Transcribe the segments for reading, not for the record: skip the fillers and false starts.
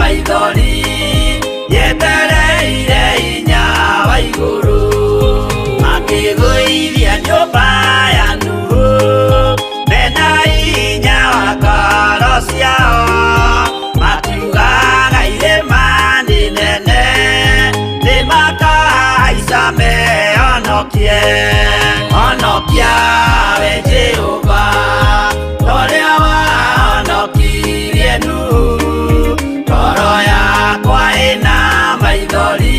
maithori yetereire hinya wa iguru makiguithia nyumba ya Nuhu mena hinya wa ngoro ciao makiugaga irĩma nĩ nene nĩmakahaica mehonokie honokia we Jehova ũrĩa wahonokirie Nuhu ngoro yakwa ĩna maithori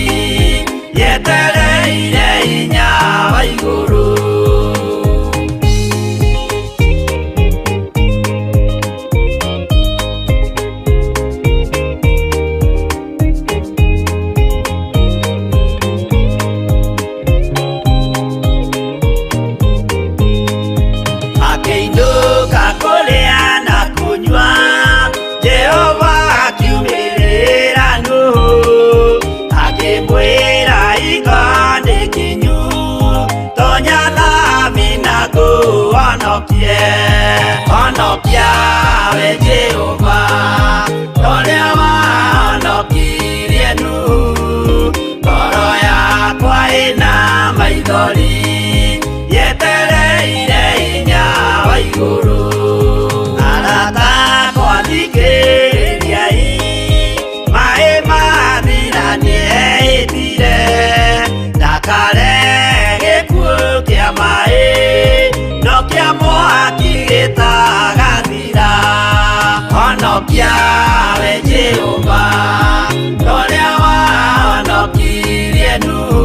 yetereire hinya wa iguru akĩinũka kũrĩa na kũnyua Jehova akiumĩrĩra Nuhu akĩmwĩra iko nĩ kinyu tonya thami na ngũhonokie honokia we Jehova ũrĩa wahonokirie Nuhu ngoro yakwa ĩna maithori yetereire hinya wa iguru arata kwathikĩrĩriai maĩ mathira nĩehĩtire ndakare gĩkuũ kĩa maĩ no kĩa mwaki gĩtagathira honokia we Jehova ũrĩa wahonokirie Nuhu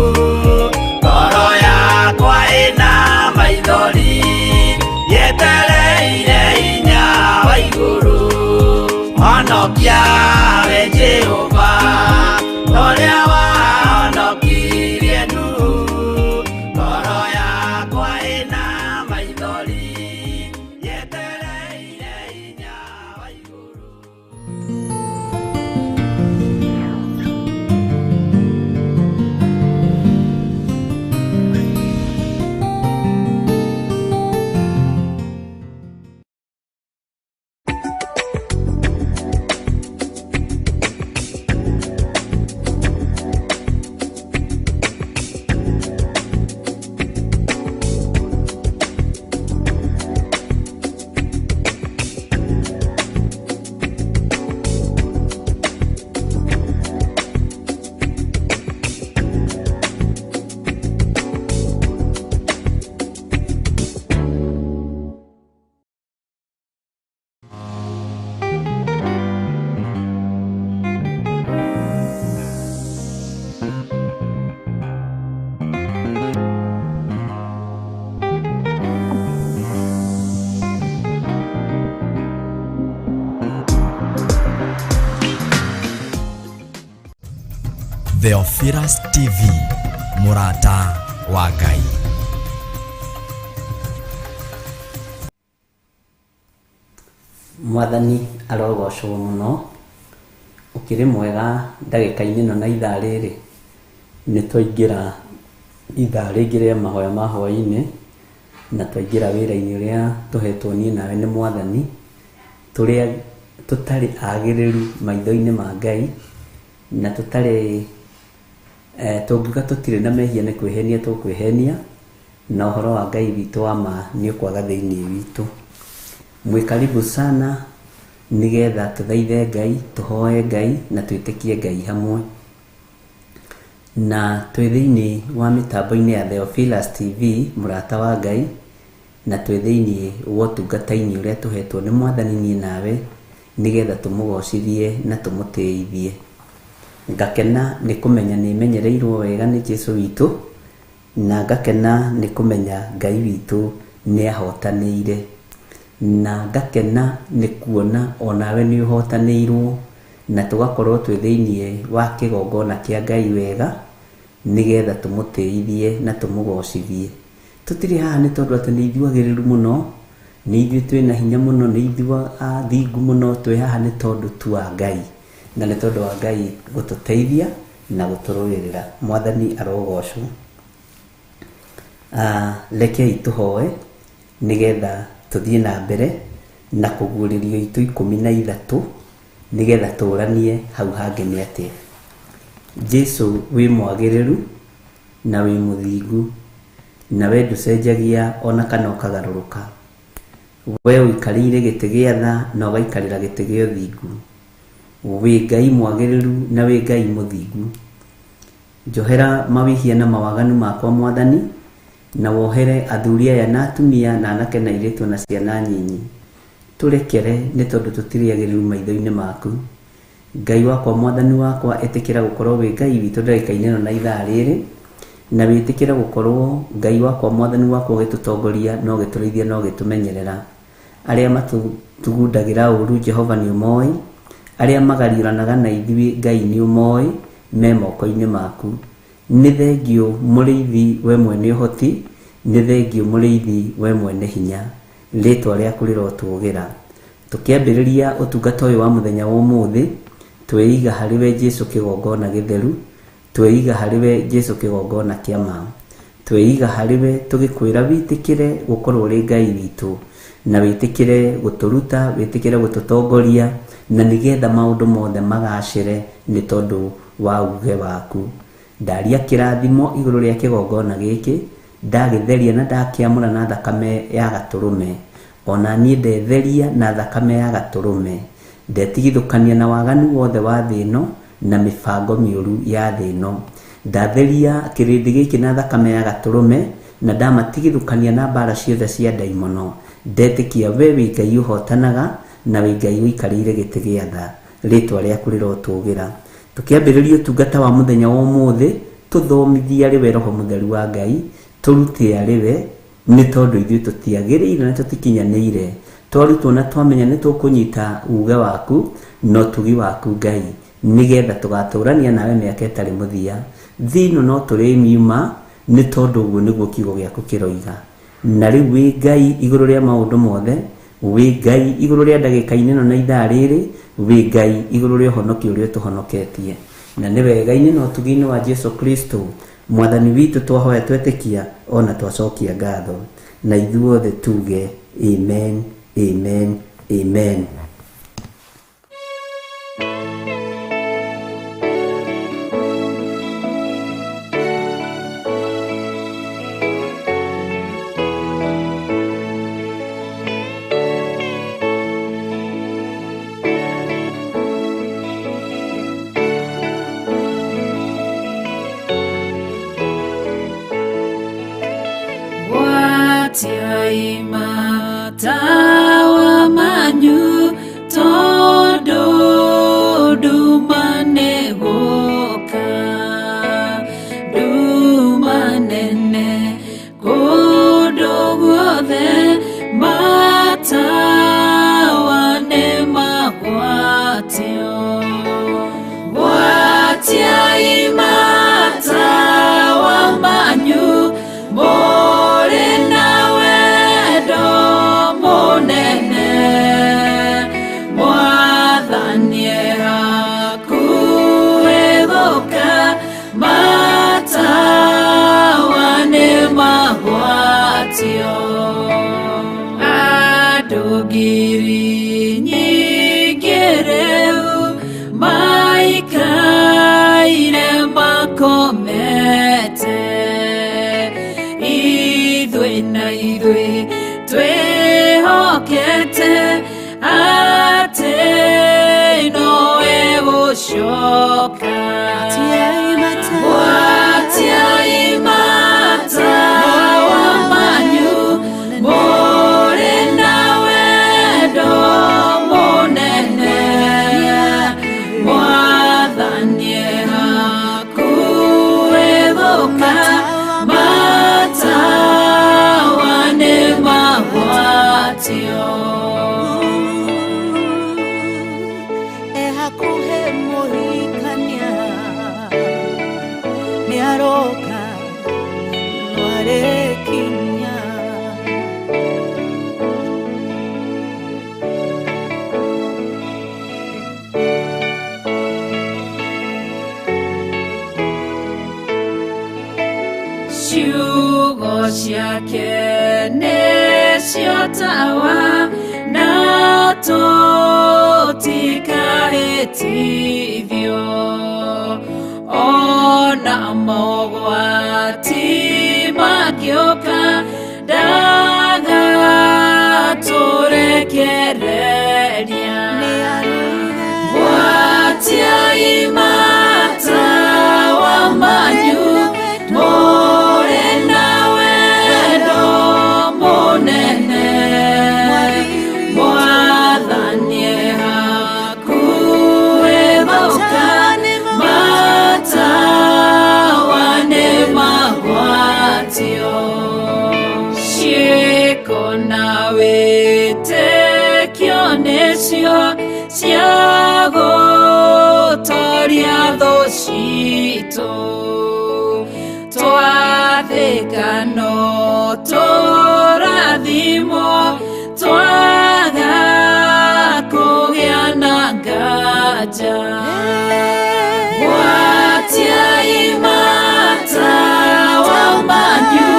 ngoro yakwa ĩna maithori yetereire hinya wa iguru honokia we Jehova ũrĩa wahonokirie Nuhu ngoro yakwa ĩna maithori yetereire hinya wa iguru. Theophilus TV Murata wa Ngai. Mwathani arogocwo muno ukiri mwega ndagika-inĩ ĩno na ithaa rĩrĩ nĩ twaingĩra ithaa rĩngĩ rĩa mahoya ma hwaĩ-inĩ na twaingĩra wĩra-inĩ ũrĩa tũhetwo niĩ nawe nĩ Mwathani tũrĩa tũtarĩ agĩrĩru maitho-inĩ ma Ngai na tũtarĩ tũngiuga tũtirĩ na mehia nĩ kwĩhenia tũkwĩhenia na ũhoro wa Ngai witũ wa ma nĩ ũkwaga thĩinĩ witũ. Mwĩ karibu sana nigetha tũthaithe Ngai tũhoe Ngai na twĩtĩkie Ngai hamwe na twĩ thĩinĩ wa mĩtambo-inĩ ya Theophilus TV Murata wa Ngai na twĩ thĩinĩ wa ũtungata-inĩ ũrĩa tũhetwo nĩ Mwathani niĩ nawe nigetha tũmũgocithie na tũmũtĩithie. Ngakena nĩ kũmenya nĩ menyereirwo wega nĩ Jesũ witũ na ngakena nĩ kũmenya Ngai witũ nĩ ahotanĩire na ngakena nĩ kuona onawe nĩ ũhotanĩirwo na tũgakorwo twĩ thĩinĩ wa kĩgongona kĩa Ngai wega nigetha tũmũtĩithie na tũmũgocithie. Tũtirĩ haha nĩ tondũ atĩ nĩ ithuagĩrĩru mũno nĩ ithuĩ twĩna hinya mũno nĩ ithuĩ athingu mũno twĩ haha nĩ tondũ tu wa Ngai na nĩ tondũ wa Ngai gũtũteithia na gũtũrũĩrĩra. Mwathani arogocwo. Rekei tũhoe nigetha tũthiĩ na mbere na kũguũrĩrio itũ 13 nigetha tũranie hau hangĩ nĩ atĩa. Jesu wĩ mwagĩrĩru na wĩ mũthingu, na we ndũcenjagia ona kana ũkagarũrũka. We ũikarĩire gĩtĩ gĩa tha na ũgaikarĩra gĩtĩ gĩa ũthingu. Wĩ Ngai mwagĩrĩru na wĩ Ngai mũthingu. Njohera mawĩhia na mawaganu makwa Mwathani, na wohere athuri aya na atumia na anake na airĩtu na ciana nyinyi. Tũrekere nĩ tondũ tũtirĩagĩrĩru maitho-inĩ maku. Ngai wakwa Mwathani wakwa, ĩtĩkĩra gũkorwo wĩ Ngai witũ ndagĩka-inĩ ĩno na ithaa rĩrĩ, na wĩtĩkĩra gũkorwo Ngai wakwa Mwathani wakwa ũgĩtũtongoria na ũgĩtũrĩithia na ũgĩtũmenyerera. Arĩa matũgundagĩra ũru Jehova nĩ ũmoĩ, arĩa magariũranaga na ithuĩ Ngai nĩ ũmoĩ, me moko-inĩ maku. Nĩ thengio mũrĩithi we mwene ũhoti, nĩ thengio mũrĩithi we mwene hinya. Rĩtwa rĩaku rĩrotũũgĩra. Tũkĩambĩrĩria ũtungata ũyũ wa mũthenya wa ũmũthĩ, twĩiga harĩ we Jesu kĩgongona gĩtheru, twĩiga harĩ we Jesu kĩgongona kĩa ma, twĩiga harĩ we tũgĩkwĩra wĩtĩkĩre gũkorwo ũrĩ Ngai witũ, na wĩtĩkĩre gũtũruta, wĩtĩkĩre gũtũtongoria, na nĩgetha maũndũ mothe magacĩre nĩ tondũ wa uge waku. Ndaria kĩrathimo igũrũ rĩa kĩgongona gĩkĩ, ndagĩtheria na ndakĩamũra na thakame ya gatũrũme, ona niĩ ndetheria na thakame ya gatũrũme, ndetigithũkania na waganu wothe wa thĩ ĩno na mĩbango mĩũru ya thĩ ĩno. Ndatheria kĩrĩndĩ gĩkĩ na thakame ya gatũrũme, na ndamatigithũkania na mbara ciothe cia ndaimono. Ndetĩkia we wĩ Ngai ũhotanaga, na wĩ Ngai ũikarĩire gĩtĩ gĩa tha. Rĩtwa rĩaku rĩrotũũgĩra. Tũkĩambĩrĩria ũtungata wa mũthenya wa ũmũthĩ, tũthomithie arĩ we Roho Mũtheru wa Ngai, tũrute arĩ we, nĩ tondũ ithuĩ tũtiagĩrĩire na tũtikinyanĩire. Twarutwo na twamenya nĩ tũkũnyita uge waku na ũtugi waku Ngai, nĩgetha tũgatũrania nawe mĩaka ĩtarĩ mũthia. Thĩinĩ no tũrĩmiuma nĩ tondũ ũguo nĩguo kiugo gĩaku kĩroiga. Na rĩu wĩ Ngai igũrũ rĩa maũndũ mothe, wĩ Ngai igũrũ rĩa ndagĩka-inĩ ĩno na ithaa rĩrĩ, wĩ Ngai igũrũ rĩa ũhonokio ũrĩa ũtũhonoketie. Na nĩ wega-inĩ na ũtugi-inĩ wa Jesu Kristo Mwathani witũ twahoya twetĩkia ona twacokia ngatho, na ithuothe tuge amen, amen, amen. Tiaima tawa manyu todo dumane goka dumanene godo gothe matawa ne magwatio watiaima tawa manyu adugiri nyigereu maikaire makomete idwe na idwe twehokete ate noe gushoka watiaimata wamanyu more nawe do monene mwathanie hakuevoka matawane magwatio ehakuhe mohikania niaroka nwarekinya ciugo ciake nĩcio tawa na tũtikaĩ gĩtithio ona mogwati mangĩũka ndagatũrekereria gwatiai mata wa manyu mũrĩ na wendo mũnene mwathani hakuhĩ gũka matawa nĩ magwatio ciĩko na wĩtĩkio nĩcio cia gũtooria thũ citũ twathĩka no tũrathimwo twaga kũgĩa na nganja gwatiai mata wa manyu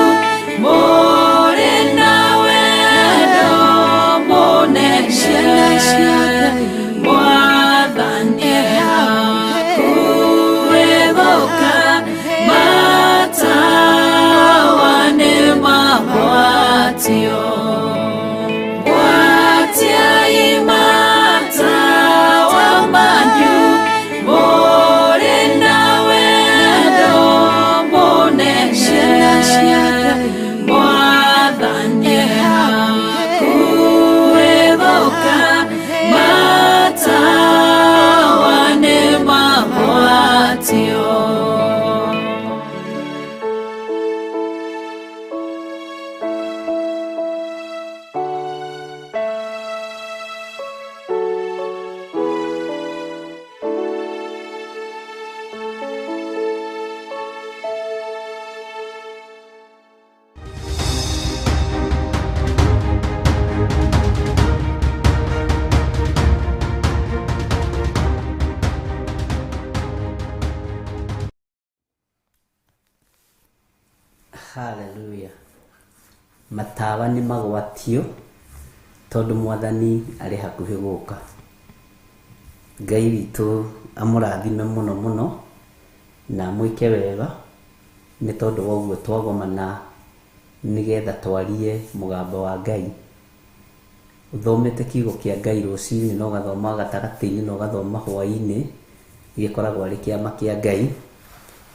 mũrĩ na wendo mũnene mwathani hakuhĩ gũka matawa nĩ magwatio gwatiai mata wa manyu mũrĩ na wendo mũnene mwathani hakuhĩ gũka matawa nĩ magwatio Haleluya. Matawa nĩ magwatio tondũ mwathani arĩ hakuhĩ gũka. Ngai witũ amũrathime mũno mũno na mwĩke wega nĩ tondũ wa ũguo twagomana nĩgetha twarie mũgambo wa Ngai. Ũthomete kiugo kĩa Ngai rũcinĩ na ũgathoma gatagatĩ-inĩ na ũgathoma hwaĩ-inĩ gĩkoragwo arĩ kĩama kĩa Ngai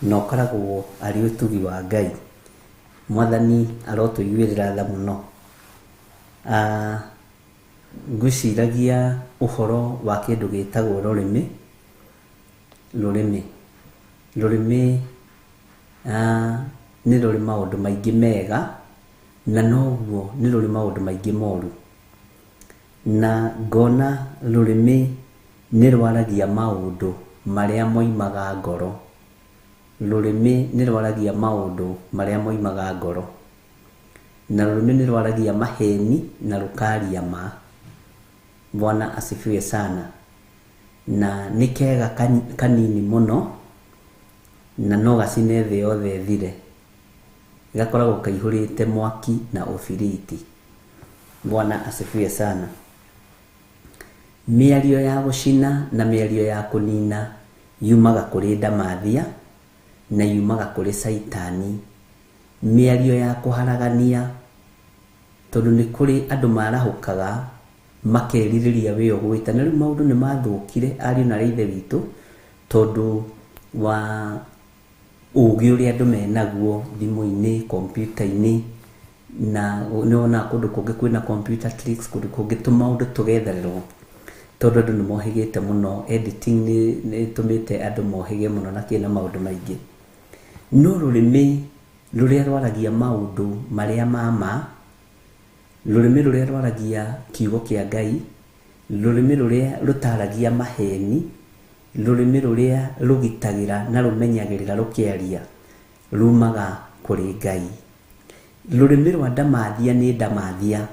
na ũkoragwo arĩ ũtugi wa Ngai. Mwathani arotũiguĩrĩra tha mũno. Ngwĩciragia ũhoro wa kĩndũ gĩtagwo rũrĩmĩ. Rũrĩmĩ nĩ rũrĩ maũndũ maingĩ mega na noguo nĩ rũrĩ maũndũ maingĩ moru. Na ngona rũrĩmĩ nĩ rwaragia maũndũ marĩa moimaga ngoro. Rũrĩmĩ nĩ rwaragia maũndũ marĩa moimaga ngoro. Na rũrĩmĩ nĩ rwaragia maheni na rũkaria ma. Bwana asifiwe sana. Na nĩ kega kanini mũno na no gacine thĩ yothe thire. Gakoragwo kaihũrĩte mwaki na ũbiriti. Bwana asifiwe sana. Mĩario ya gũcina na mĩario ya kũnina yumaga kũrĩ ndamathia na yumaga kũrĩ Saitani. Mĩario ya kũharagania tondũ nĩ kũrĩ andũ marahũkaga makerirĩria wĩ ũgwĩte. Na rĩu maũndũ nĩ mathũkire ariũ na ithe witũ tondũ wa ũgĩ ũrĩa andũ menaguo thimũ-inĩ, kompiuta-inĩ, na nĩwona kũndũ kũngĩ kwĩna computer tricks, kũndũ kũngĩ tũmaũndũ tũgethererwo tondũ andũ nĩ mohĩgĩte mũno. Editing nĩ ĩtũmĩte andũ mohĩge mũno na kĩna maũndũ maingĩ. No rũrĩmĩ rũrĩa rwaragia maũndũ marĩa ma rũrĩmĩ rũrĩa rwaragia kiugo kĩa Ngai, rũrĩmĩ rũrĩa rũtaragia maheni, rũrĩmĩ rũrĩa rũgitagĩra na rũmenyagĩrĩra rũkĩaria rumaga kũrĩ Ngai. Rũrĩmĩ rwa ndamathia nĩ ndamathia.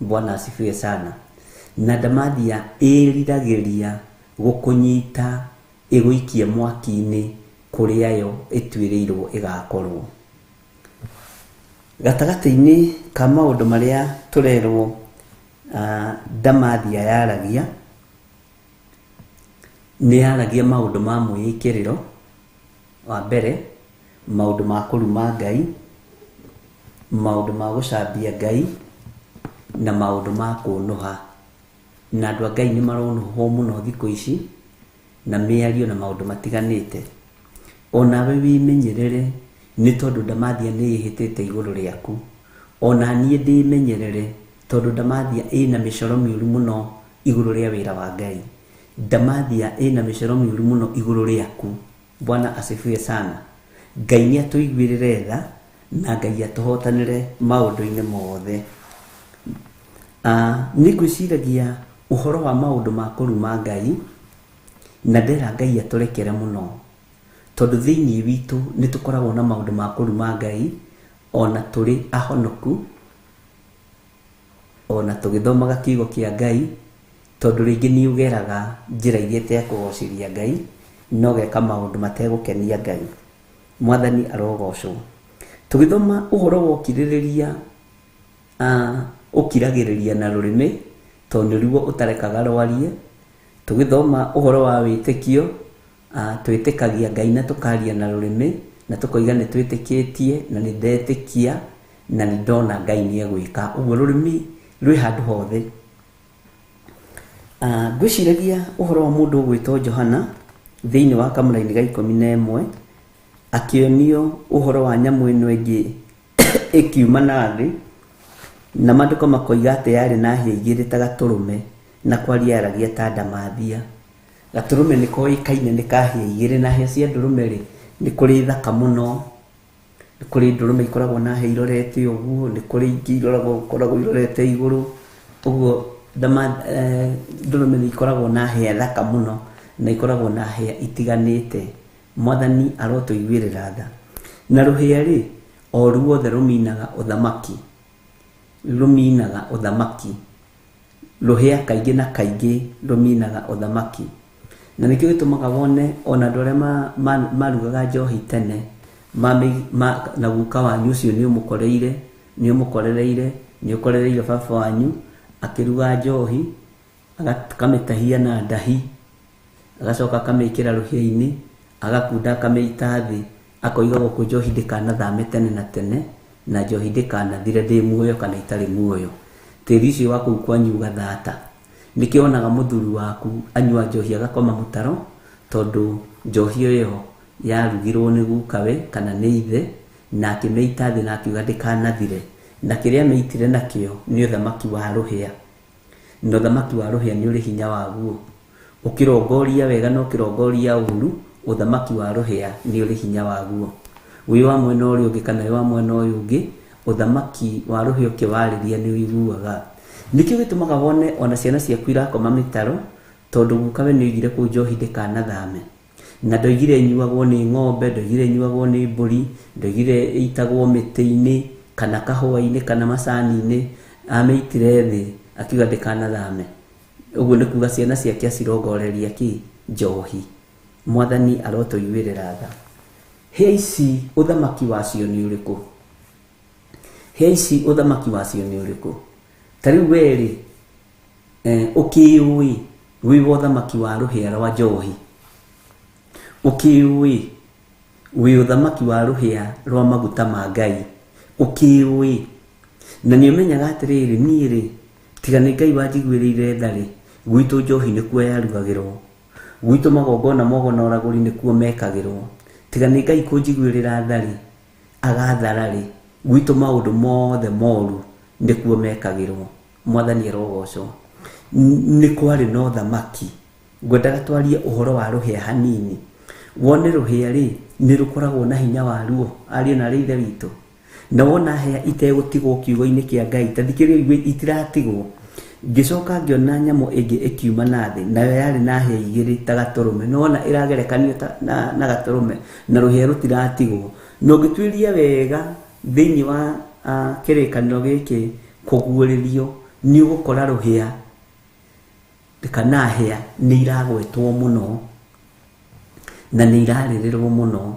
Bwana asifiwe sana. Na ndamathia ĩriragĩria gũkũnyita ĩgũikie mwaki-inĩ kũrĩa yo ĩtuĩrĩirwo ĩgakorwo. Gatagatĩ-inĩ ka maũndũ marĩa tũrerwo ndamathia yaragia nĩ yaragia maũndũ ma mwĩkĩrĩro, wa mbere maũndũ ma kũruma Ngai, maũndũ ma gũcambia Ngai, na maũndũ ma kũnũha. Na andũ a Ngai nĩ maronũhwo mũno thikũ ici na mĩario na maũndũ matiganĩte. Onawe wĩmenyerere nĩ tondũ ndamathia nĩ ĩhĩtĩte igũrũ rĩaku. Ona niĩ ndĩmenyerere tondũ ndamathia ĩna mĩcoro mĩũru mũno igũrũ rĩa wĩra wa Ngai. Ndamathia ĩna mĩcoro mĩũru mũno igũrũ rĩaku. Bwana asifiwe sana. Ngai nĩ atũiguĩrĩre tha na Ngai atũhotanĩre maũndũ-inĩ mothe. Nĩ ngwĩciragia ũhoro wa maũndũ ma kũruma Ngai, na ndera Ngai atũrekere mũno, tondũ thĩinĩ witũ nĩ tũkoragwo na maũndũ ma kũruma Ngai ona tũrĩ ahonoku, ona tũgĩthomaga kiugo kĩa Ngai, tondũ rĩngĩ nĩ ũgeraga njĩra iria itekũgocĩria Ngai na ũgeka maũndũ mategũkenia Ngai. Mwathani arogocwo. Tũgĩthoma ũhoro wa ũkirĩrĩria, ũkiragĩrĩria na rũrĩmĩ tondũ nĩruo ũtarekaga rwarie. Tũgĩthoma ũhoro wa wĩtĩkio, twĩtĩkagia Ngai na tũkaria na rũrĩmĩ na tũkoiga nĩ twĩtĩkĩtie na nĩ ndetĩkia na nĩ ndona Ngai nĩ egwĩka. Ũguo rũrĩmĩ rwĩ handũ hothe. Ngwĩciragia ũhoro wa mũndũ ũgwĩtwo Johana thĩinĩ wa kamũra-inĩ ga 11 akĩonio ũhoro wa nyamũ ĩno ĩngĩ ĩkiuma na thĩ, na maandĩko makoiga atĩ yarĩ na hĩa igĩrĩ ta gatũrũme na kwaria yaragia ta ndamathia. Gatũrũme nĩ koĩkaine nĩ kahĩa igĩrĩ, na hĩa cia ndũrũme rĩ nĩ kũrĩ thaka mũno. Nĩ kũrĩ ndũrũme ikoragwo na hĩa irorete ũguo, nĩ kũrĩ ingĩ ikoragwo irorete igũrũ. Ũguo ndũrũme nĩ ikoragwo na hĩa thaka mũno na ikoragwo na hĩa itiganĩte. Mwathani arotũiguĩrĩra tha. Na rũhĩa rĩ, o ruothe rũminaga ũthamaki, rũminaga ũthamaki. Rũhĩa kaingĩ na kaingĩ rũminaga ũthamaki. Na nĩkĩo gĩtũmaga wone ona andũ arĩa marugaga njohi tene na guka wanyu ũcio nĩ ũmũkorereire baba wanyu akĩruga njohi, akamĩtahia na ndahi, agacoka akamĩkĩra rũhĩa-inĩ, agakunda akamĩita thĩ, akoiga gũkũ njohi ndĩkanathame tene na tene, na njohi ndĩkanathire ndĩ muoyo kana itarĩ muoyo. Tĩri ũcio wa kũu kwanyu ũgathata. Nĩkĩo onaga mũthuri waku anyua njohi agakoma mũtaro, tondũ njohi ĩyo yarugirwo nĩ gukawe kana nĩ ithe, na akĩmĩita thĩ na akiuga ndĩkanathire. Na kĩrĩa mĩitire nakĩo nĩ ũthamaki wa rũhĩa. Na ũthamaki wa rũhĩa nĩ ũrĩ hinya waguo. Ũkĩrongoria wega na ũkĩrongoria ũru, ũthamaki wa rũhĩa nĩ ũrĩ hinya waguo. Wĩ wa mwena ũrĩa ũngĩ kana wĩ wa mwena ũyũ ũngĩ, ũthamaki wa rũhĩa ũkĩwarĩria nĩ ũiguaga. Nĩkĩo gĩtũmaga wone ona ciana ciaku irakoma mĩtaro, tondũ gukawe nĩ oigire kũu njohi ndĩkanathame. Na ndoigire nyuagwo nĩ ng'ombe, ndoigire nyuagwo nĩ mbũri, ndoigire ĩitagwo mĩtĩ-inĩ kana kahũa-inĩ kana macani-inĩ. Amĩitire thĩ akiuga ndĩkanathame. Ũguo nĩ kuuga ciana ciake acirongoreria njohi. Mwathani arotũiguĩrĩra tha. Hĩa ici ũthamaki wacio nĩ ũrĩkũ? Hĩa ici ũthamaki wacio nĩ ũrĩkũ? Ta rĩu werĩ, ũkĩũĩ wĩ ũthamaki wa rũhĩa rwa njohi, ũkĩũĩ wĩ ũthamaki wa rũhĩa rwa maguta ma Ngai, ũkĩũĩ. Na nĩ ũmenyaga atĩrĩrĩ, niĩ rĩ, tiga nĩ Ngai wanjiguĩrĩire tha rĩ, gwitũ njohi nĩkuo yarugagĩrwo, gwitũ magongona na ũragũri nĩkuo mekagĩrwo. Tiga nĩ Ngai kũnjiguĩrĩra tha rĩ, agathara rĩ, gwitũ maũndũ mothe moru nĩkuo mekagĩrwo. Mwathani arogocwo. Nĩ kwarĩ na ũthamaki. Ngwendaga twarie ũhoro wa rũhĩa hanini. Wone rũhĩa rĩ, nĩ rũkoragwo na hinya waruo, ariũ na ithe witũ. Na wona hĩa itegũtigwo kiugo-inĩ kĩa Ngai, ta thikĩrĩria itiratigwo. Ngĩcoka ngĩona nyamũ ĩngĩ ĩkiuma na thĩ, nayo yarĩ na hĩa igĩrĩ ta gatũrũme. No wona ĩragerekanio na gatũrũme, na rũhĩa rũtiratigwo. Na ũngĩtuĩria wega thĩinĩ wa kĩrĩkanĩro gĩkĩ kũguũrĩrio, nĩ ũgũkora rũhĩa kana hĩa nĩ iragwetwo mũno na nĩ irarĩrĩrwo mũno.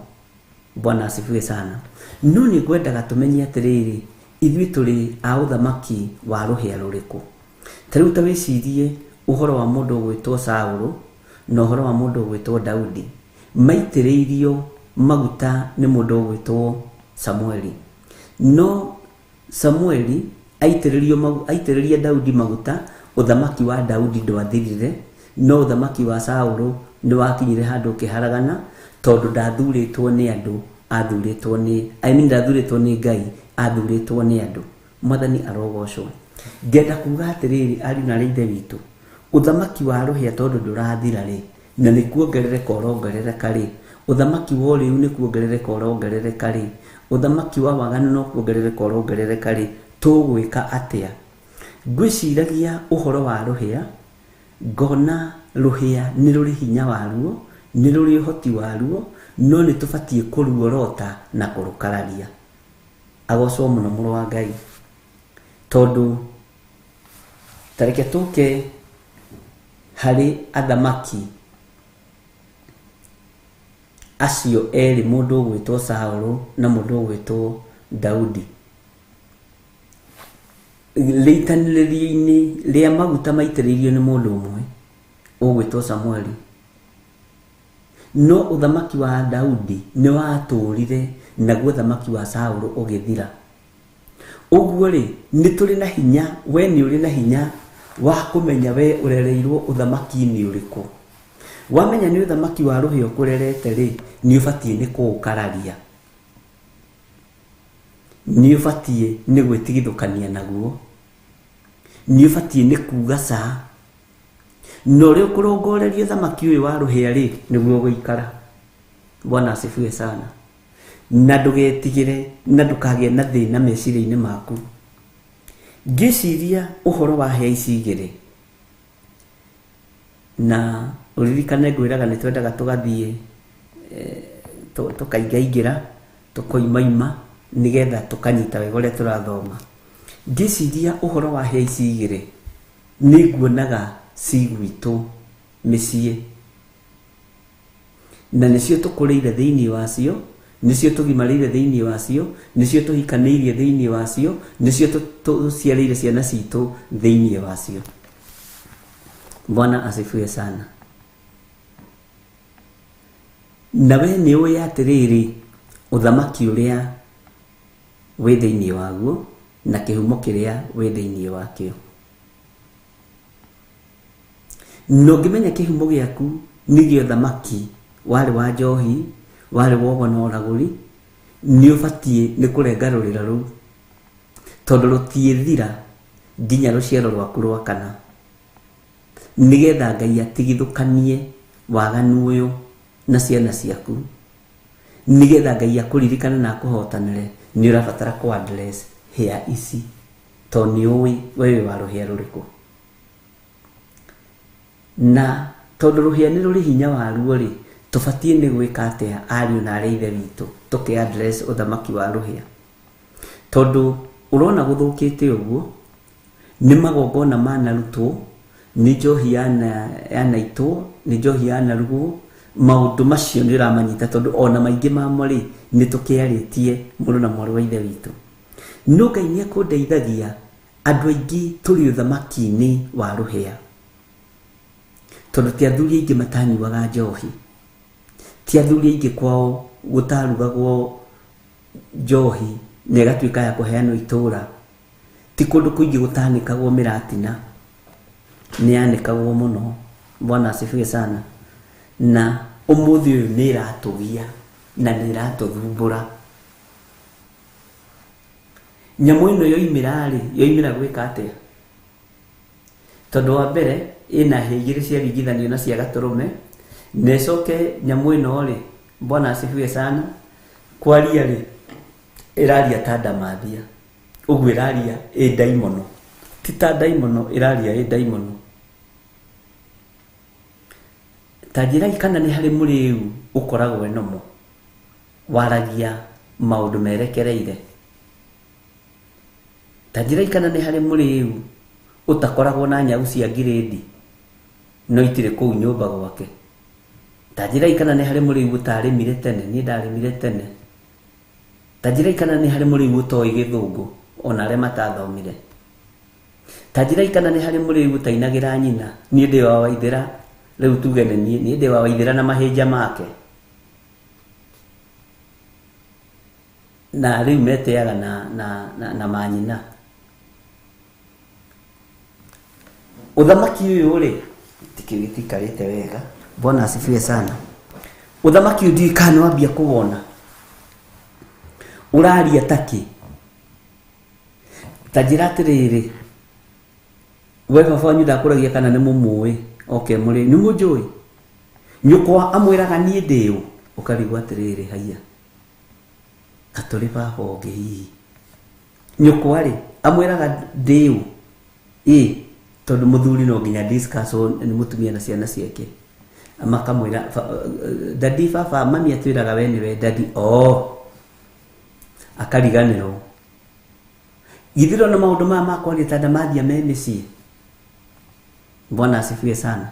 Bwana asifiwe sana. No nĩ ngwendaga tũmenye atĩrĩrĩ, ithuĩ tũrĩ a ũthamaki wa rũhĩa rũrĩkũ? Ta rĩu ta wĩcirie ũhoro wa mũndũ ũgwĩtwo Saũlũ. na ũhoro wa mũndũ ũgwĩtwo Daudi maitĩrĩirio maguta nĩ mũndũ ũgwĩtwo Samueli. No Samueli aitĩrĩria Daudi maguta, ũthamaki wa Daudi ndwathirire, no ũthamaki wa Saũlũ nĩ wakinyire handũ ũkĩharagana, tondũ ndathurĩtwo nĩ andũ, athurĩtwo nĩ Ngai, athurĩtwo nĩ andũ. Mwathani arogocwo. Ngenda kuga atĩrĩrĩ, ariũ na ithe witũ, ũthamaki wa rũhĩa tondũ ndũrathira rĩ, na nĩ kuongerereka ũrongerereka rĩ, ũthamaki wa ũrĩu nĩ kuongerereka ũrongerereka rĩ, ũthamaki wa waganu no kuongerereka ũrongerereka rĩ, tũgwĩka atĩa? Ngwĩciragia ũhoro wa rũhĩa, ngona rũhĩa nĩ rũrĩ hinya waruo, nĩ rũrĩ ũhoti waruo, no nĩ tũbatiĩ kũruorota na kũrũkararia. Agocwo mũno mũrũ wa Ngai, tondũ tareke tũke harĩ athamaki acio erĩ, mũndũ ũgwĩtwo Saũlũ na mũndũ ũgwĩtwo Daudi. Rĩitanĩrĩrio-inĩ rĩa maguta maitĩrĩirio nĩ mũndũ ũmwe ũgwĩtwo Samueli, no ũthamaki wa Daudi nĩ watũrire, naguo ũthamaki wa Saũlũ ũgĩthira. Ũguo rĩ, nĩ tũrĩ na hinya, we nĩ ũrĩ na hinya wa kũmenya we ũrereirwo ũthamaki-inĩ ũrĩkũ. Wamenya nĩ ũthamaki wa rũhĩa ũkũrerete rĩ, nĩ ũbatiĩ nĩ kũũkararia, nĩ ũbatiĩ nĩ gwĩtigithũkania naguo, nĩ ũbatiĩ nĩ kuga ca, na ũrĩa ũkũrongoreria ũthamaki ũyũ wa rũhĩa rĩ, nĩguo gũikara. Bwana asifiwe sana. Na ndũgetigĩre na ndũkagĩe na thĩna meciria-inĩ maku. Ngĩciria ũhoro wa hĩa ici igĩrĩ, na ũririkane ngwĩraga nĩ twendaga tũgathiĩ tũkaingaingĩra tũkoimaima nĩgetha tũkanyita wega ũrĩa tũrathoma. Ngĩciria ũhoro wa hĩa ici igĩrĩ, nĩ nguonaga ci gwitũ mĩciĩ, na nĩcio tũkũrĩire thĩinĩ wacio, nĩcio tũgimarĩire thĩinĩ wacio, nĩcio tũhikanĩirie thĩinĩ wacio, nĩcio tũciarĩire ciana citũ thĩinĩ wacio. Bwana asifiwe sana. Nawe nĩ ũĩ atĩrĩrĩ, ũthamaki ũrĩa wĩ thĩinĩ waguo na kĩhumo kĩrĩa wĩ thĩinĩ wakĩo. No ngĩmenya kĩhumo gĩaku nĩgĩo ũthamaki warĩ wa njohi, warĩ wa ũgo na ũragũri, nĩ ũbatiĩ nĩ kũrenga rũrĩra rũu, tondũ rũtiĩthira nginya rũciaro rwaku rwa kana, nĩgetha Ngai atigithũkanie waganu ũyũ na ciana ciaku, nĩgetha Ngai akũririkane na akũhotanĩre. Nĩ ũrabatara kũ address hĩa ici, tondũ nĩ ũĩ wewe wa rũhĩa rũrĩkũ. Na tondũ rũhĩa nĩ rũrĩ hinya waruo rĩ, tũbatiĩ nĩ gwĩka atĩa ariũ na arĩa ithe witũ tũkĩ address ũthamaki wa rũhĩa? Tondũ ũrona gũthũkĩte ũguo, nĩ magongona manarutwo, nĩ njohi yanaitwo, nĩ njohi yanarugwo, maũndũ macio nĩ ũramanyita, tondũ ona maingĩ mamo rĩ, nĩ tũkĩarĩtie mũndũ na mwarĩ wa ithe witũ. No Ngai nĩ akũndeithagia, andũ aingĩ tũrĩ ũthamaki-inĩ wa rũhĩa, tondũ ti athuri aingĩ matanyuaga njohi, ti athuri aingĩ kwao gũtarugagwo njohi na ĩgatuĩka ya kũheanwo itũũra, ti kũndũ kũingĩ gũtanĩkagwo mĩratina, nĩ yanĩkagwo mũno. Bwana asifiwe sana. Na ũmũthĩ ũyũ nĩ ĩratũgia na nĩ ĩratũthumbũra. Nyamũ ĩno yoimĩra gwĩka atĩa? Tondũ wa mbere ĩna hĩa igĩrĩ ciaringithanio na cia gatũrũme, na ĩcoke nyamũ ĩno rĩ, Bwana asifiwe sana, kwaria rĩ, ĩraria ta ndamathia. Ũguo ĩraria ĩ ndaimono, ti ta ndaimono, ĩraria ĩ ndaimono. Ta njĩrai kana nĩ harĩ mũrĩu ũkoragwo enomo waragia maũndũ merekereire. Ta njĩrai kana nĩ harĩ mũrĩu ũtakoragwo na nyau cia ngirĩndi no itirĩ kũu nyũmba gwake. Ta njĩrai kana nĩ harĩ mũrĩu ũtarĩmire tene, niĩ ndarĩmire tene. Ta njĩrai kana nĩ harĩ mũrĩu ũtoĩ gĩthũngũ ona arĩa matathomire. Ta njĩrai kana nĩ harĩ mũrĩu ũtainagĩra nyina, niĩ ndĩ wa Waithĩra Riu tuge ni ndi wa Waithira na mahĩnja make na riu meteaga na manyina. Uthamaki uyu ri tikigitikarite wega. Bwana asifiwe sana. Uthamaki uyu kana wambia kuwona uraria taki tajira atiriri we baba wanyu ndakuragia kana ni mumui okay muri ni mujui nyukwa amwiraga nie ndiu ukarigwa atiriri haiya katuri baba ongi nyukwa ri amwiraga ndiu tondu muthuri no nginya discuss ni mutumia na ciana ciake amakamwira dadi baba mami atwiraga we ni we dadi akariganiro githiro na maundu mama kwa ni tada mathia me misi. Bwana asifiwe sana.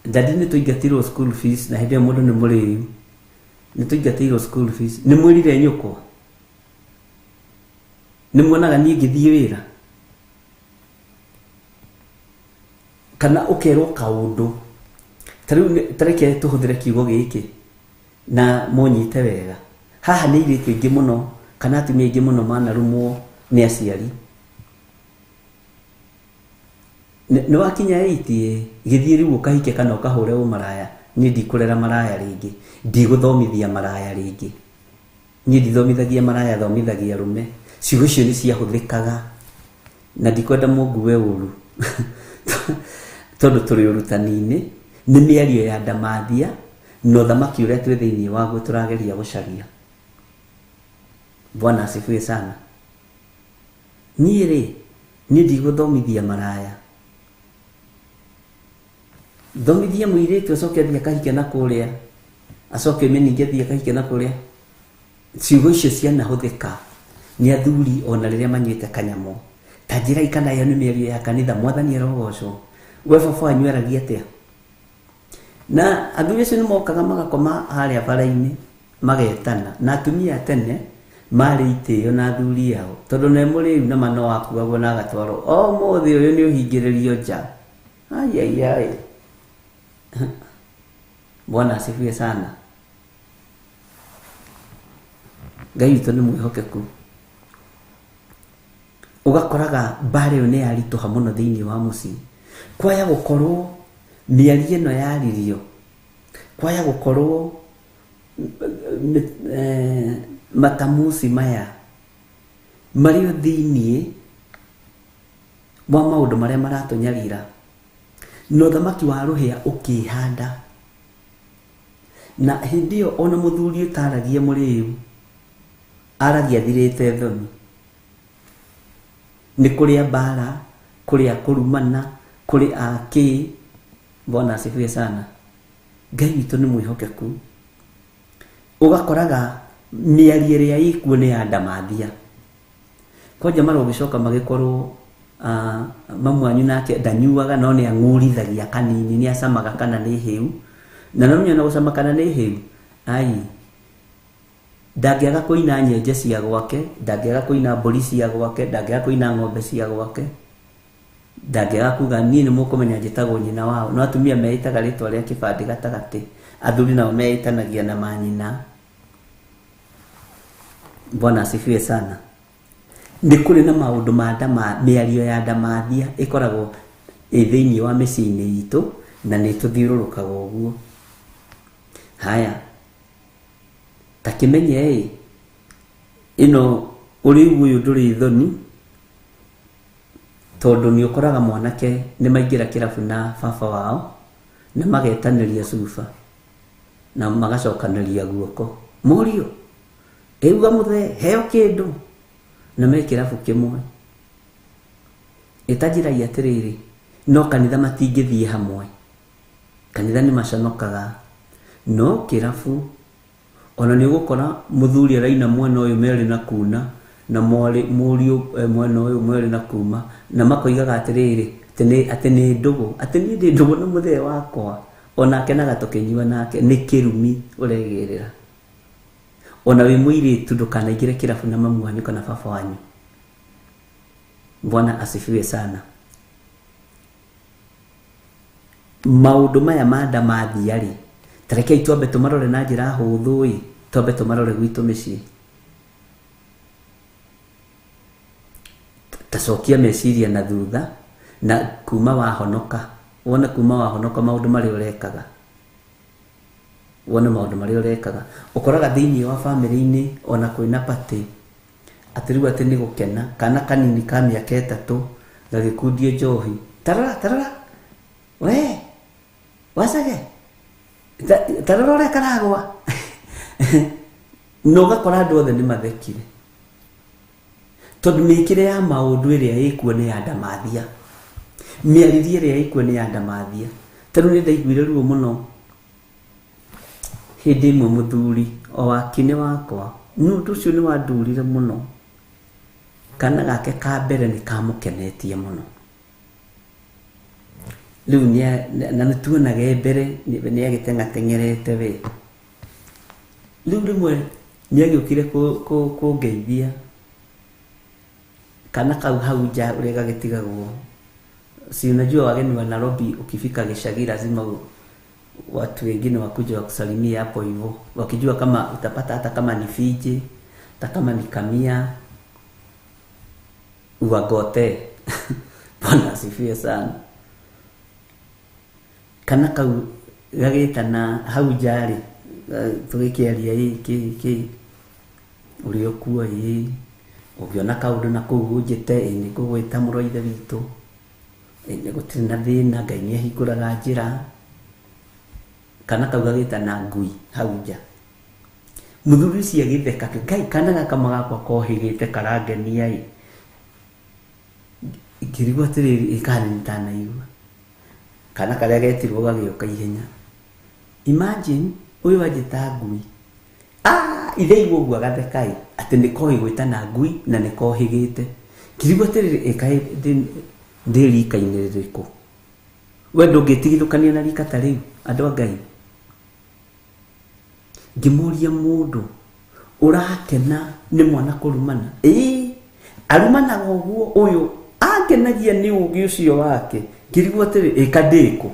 Dadi ni tuigatiro school fees na hede mundu ni muri ni tuigatiro school fees ni mwirire nyuko ni mwonaga ni ngithie wira kana ukerwo kaundu tareke tuhuthire kiugo giki na munyite wega. Haha ni iritu ingi muno kana atumia ingi muno manarumwo ni aciari ni wakinya 8 githie riu ukahike kana ukahure umaraya. Ni ndikurera maraya ringi, ndiguthomithia maraya ringi, ni ndithomithagia maraya, thomithagia rume. Ciugo icio ni ciahuthikaga na ndikwenda mungue uru tondu turi urutani-ini ni miario ya ndamathia no thamaki uria twi thiini waguo turageria gucaria. Bwana asifiwe sana. Ni ndiguthomithia maraya, thomithia muiritu acoke thia kahike na kuria, acoke meninge thia kahike na kuria. Ciugo icio cianahuthika ni athuri ona riria manyite kanyamo tajira ikana yo ni miario ya kanitha. Mwathani arogocwo. We baba wanyu aragia atia na athuri acio ni mokaga magakoma haria bara-ini magetana na atumia tene mari itio na athuri yao tondu ne muri na mano wakuagwo na agatwaro muthi uyu ni uhingiririo nja. Ai Bwana asifiwe sana. Ngai witũ nĩ mwĩhokeku. Ugakoraga mbara ĩyo nĩ yarituha mũno thĩinĩ wa mũciĩ. Kwaya gũkorwo mĩario ĩno yaririo, kwaya gũkorwo matamuci maya marĩ o thĩinĩ wa maũndũ marĩa maratũnyarira no thamaki wa rũhĩa ũkĩhanda. Na hĩndĩ ĩyo ona mũthuri ũtaragia mũrĩu aragia thirĩte thoni. Nĩ kũrĩa mbara, kũrĩa kũrumana, kũrĩ akĩ. Bwana asifiwe sana. Ngai witũ nĩ mwĩhokeku. Ugakoraga mĩario ĩrĩa ĩkuo nĩ ya ndamathia. Kwanja marogĩcoka magĩkorwo mamu wanyu nake ndanyuaga no nĩ ang'ũrithagia kanini, nĩ acamaga kana nĩ hĩu. Na no nyona gũcama kana nĩ hĩu. Ndangĩaga kũina nyenje cia gwake, ndangĩaga kũina mbũri cia gwake, ndangĩaga kũina ng'ombe cia gwake, ndangĩaga kuga niĩ nĩ mũkũmenya njĩtagwo nyina wao. No atumia meĩtaga rĩtwa rĩa kĩbandĩ gatagatĩ, athuri nao meĩtanagia na manyina. Bwana asifiwe sana. Nĩ kũrĩ na maũndũ ma mĩario ya ndamathia ĩkoragwo thĩinĩ wa mĩciĩ-inĩ itũ na nĩ tũthiũrũrũkaga ũguo. Haya, takimenye ino uri uyu nduri thoni tondu nĩ ũkoraga mwanake nĩ maingira kĩrabu na baba wao na magetanĩria cuba na magacokanĩria guoko. Mũriũ euga mũthe heo kĩndũ na me kĩrabu kĩmwe. Itajiragia atĩrĩrĩ no kanitha matingĩthiĩ hamwe, kanitha nĩ macanokaga. No kĩrabu ona nĩ ũgũkora mũthuri araina mwena ũyũ merĩ na kuna na mũriũ mwena ũyũ mweri na kuma na makoigaga atĩrĩrĩ atĩ nĩ ndũgũ, atĩ niĩ ndĩ ndũgũ na mũthee wakwa. Ona kenaga tũkĩnyua nake nĩ kĩrumi ũregĩrĩra. Ona wĩ mũirĩtu ndũkanaingĩre kĩrabu na mamu wanyu kana baba wanyu. Bwana asifiwe sana. maundu maya manda mathiari tarekei twambe tumarore na njira huthu twambe tumarore gwitu micii tacokia meciria na thutha na kuma wahonoka wona kuma wahonoka maundu mari urekaga wona maundu mari urekaga ukoraga thiini wa family-ini ona kwina pati atiriwa ati ni gukena kana kanini ka miaka 3 gagikundie njohi tarara we wasage tarara ore karagwa no gakora andu othe ni mathekire tondu mikire ya maundu iria ikuo ni andamathia miaririe iria ikuo ni andamathia taru ni ndaiguire ruo muno hindi imwe muthuri o wakine wakwa nundu ucio ni wandurire muno kana gake ka mbere ni kamukenetie muno riu na nituonage mbere ni agitengatengerete we riu rimwe ni agiukire kungeithia kana kau hau nja uria gagitigagwo si unajua wageni wa Nairobi ukifika Gicagi lazima watu wengine wakuja wakusalimia hapo hivyo wakijua kama utapata hata kama ni Fiji hata kama ni Kamia uwagote Bwana asifiwe sana kana kau gagitana hau njari tugikiaria iki uriokuwa ugiona kaundu na kuhunjite ni kugwita muroithe witu ni gutiri na thina Ngai ni ahinguraga njira kana kaugagita na ngui hau nja muthuri cia githeka Ngai kana gakama gakwa kohigite karangenia ikirigwa tiriri ikani ntanaigua kana karia getirwo gagioka ihenya imagine uyu wajita ngui ithe igwo gathekai ati ni kohi gwita na ngui na ni kohigite kirigwa tiriri ikai ndirikaine ririku we ndungitigithukania na rika ta riu andu a Ngai ngimuria mundu urakena ni mwana kurumana arumana uguo uyu akenagia ni ugi ucio wake kirigwa tiriri ikandiko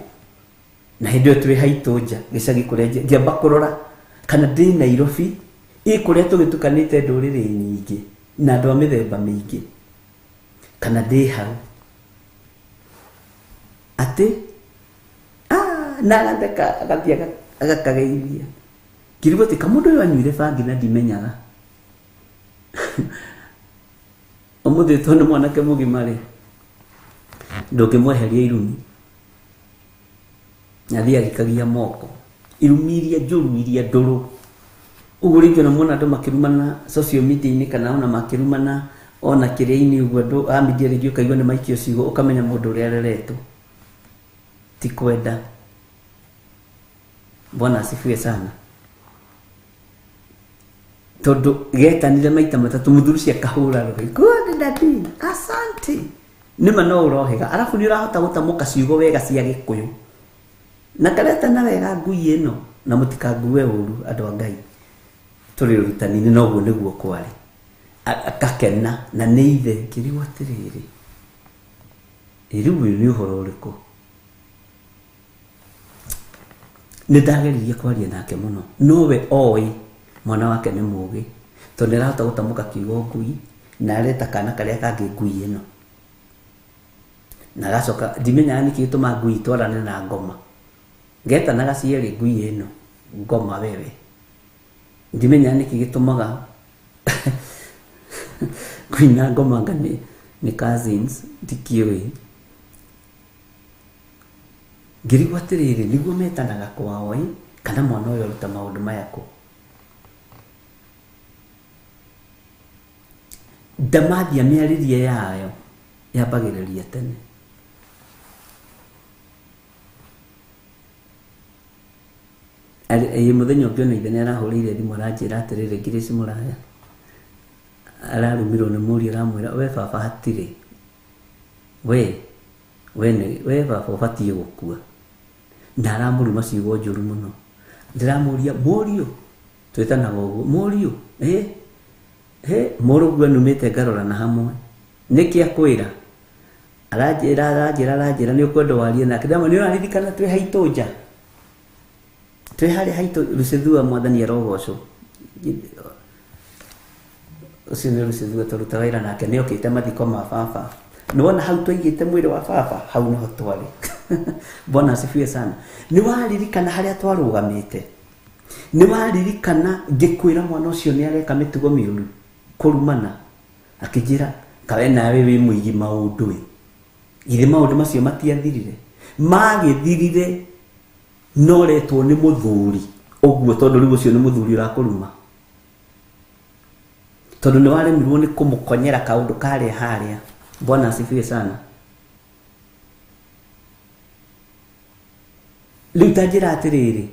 na hindi twi haitunja Gicagi kuria ngiamba kurora kana ndi Nairobi kuria tugitukanite nduriri nyingi na andu a mithemba mingi kana ndi hau ati na gatheka agathia agakageithia kirigwa ti kamundu uyu anyuire bangi na ndimenyaga umuthi tondu mwanake mugima ri ndungimweheria irumi nathia gikagia moko irumi iria njuru iria nduru uguo ringi na mwana andu makirumana social media-ini kana ona makirumana ona kiria-ini uguo andu a media ringi ukaigua ni maikio ciugo ukamenya mundu uria areretwo ti kwenda. Bwana asifiwe sana. Tondu getanire maita matatu muthuri cia kahura roho good daddy asante nima no urohega arafu ni urahota gutamuka ciugo wega cia Gikuyu na kareta na wega ngui ino na mutikague uru andu a Ngai turi rutani ni noguo niguo kwari akakena na ni ithe kirigwa tiriri iriu ni uhoro uriku ni ndageririe kwaria nake muno nowe oi mwana wake ni mugi tondu ndirahota gutamuka kiugo ngui na areta kana karia kangi ngui ino na gacoka ndimenya niki gituma ngui twarane na ngoma ngeta na gacieri ngui ino ngoma wewe ndimenya niki gitumaga kuina ngoma ngani ni cousins ndikioi ngirigwa tiriri niguo metanaga kwao kana mwana uyu ruta maundu maya ku ndamathia miaririe yayo yambagiriria tene muthenya ungi ona ithe ni arahurire thimu aranjira atiriri Grace Muraya ararumirwo ni muri aramwira we baba hatiri we baba ubatie gukua na aramuruma ciugo njuru muno ndiramuria murio twitanaga uguo murio murugu numite ngarora na hamwe niki akwira arajira nĩ ũkwenda warie nake ndama nĩ ũraririkana twĩ haitũ nja twĩ harĩa haitũ Lucethua mwathani arogocwo ũcio nĩ Lucethua tũrutaga wĩra nake nĩ okĩte mathiko ma baba nĩwona hau twaigĩte mwĩrĩ wa baba hau nĩho twarĩ Bwana asifiwe sana nĩ waririkana harĩa twarũgamĩte nĩ waririkana ngĩkwĩra mwana ũcio nĩ areka mĩtugo mĩũru kũrumana akĩnjĩra kawe nawe wĩ mũigi maũndũ githĩ maũndũ macio matiathirire magĩthirire noretwo nĩ mũthuri ũguo tondũ rĩu ũcio nĩ mũthuri ũrakũruma tondũ nĩ waremirwo nĩ kũmũkonyera kaũndũ karĩa harĩa Bwana asifiwe sana rĩu ta njĩra atĩrĩrĩ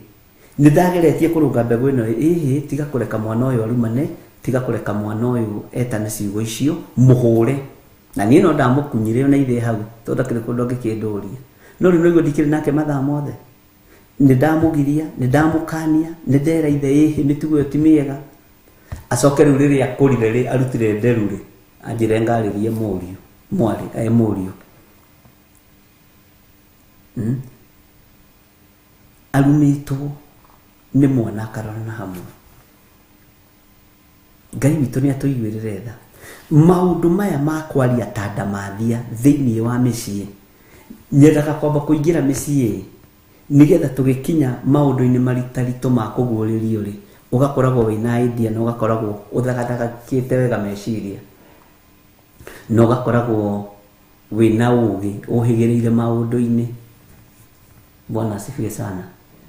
nĩ ndageretie kũrũnga mbegũ ĩno tiga kũreka mwana ũyũ arumane tiga kũreka mwana ũyũ etane ciugo icio mũhũre na niĩ no ndamũkunyire na ithe hau tondũ ndakĩrĩ kũndũ ngĩkĩndũria no rĩu nĩguo ndikĩrĩ nake mathaa mothe nĩ ndamũgiria nĩ ndamũkania nĩ ndera ithe mĩtugo ĩyo ti mĩega acoke rĩu rĩrĩa akũrire arutire nderu anjĩre ngarĩrie mũriũ arumĩtwo nĩ mwana akarorana hamwe Ngai witũ nĩ atũiguĩrĩre tha maũndũ maya ma kwaria ta ndamathia thĩinĩ wa mĩciĩ nyendaga kwamba kũingĩra mĩciĩ nĩgetha tũgĩkinya maũndũ-inĩ maritaritũ ma kũguũrĩrio ũgakoragwo wĩna idea na ũgakoragwo ũthagathagakĩte wega meciria na ũgakoragwo wĩna ũũgĩ ũhĩgĩrĩire maũndũ-inĩ Bwana asifiwe sana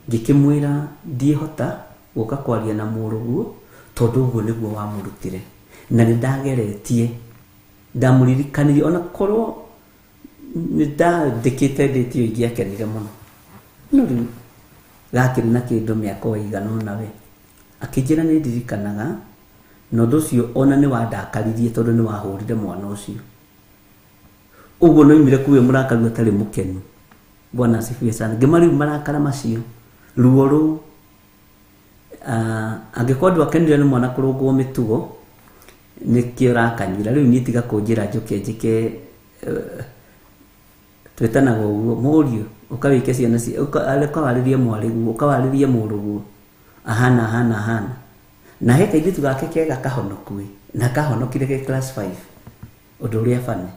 ngĩkĩmwĩra ndiĩhota gũka kwaria na mũrũguo tondũ ũguo nĩguo wamũrutire na nĩ ndageretie ndamũririkanirie ona korwo nĩ ndandĩkĩte ndĩtio ingĩakenire mũno no rĩu gakĩrĩ na kĩndũ mĩaka ĩigana ũna we akĩnjĩra nĩ ndirikanaga na ũndũ ũcio ona nĩ wandakaririe tondũ nĩ wahũrire mwana ũcio ũguo no imire kuwe mũrakaru atarĩ mũkenu Bwana asifiwe sana ngĩmariu marakara macio ruo rũu angĩkorwo ndwakenire nĩ mwana kũrũngwo mĩtugo nĩkĩo rakanyira rĩu niĩ tiga kũnjĩra njĩke twĩtanaga ũguo mũriũ ũkawĩke ciana ũkawarĩrie mwarĩguo ũkawarĩrie mũrũguo ahana na he kairĩtu gake kega kahonokue na kahonokire ke class 5 ũndũ ũrĩa bane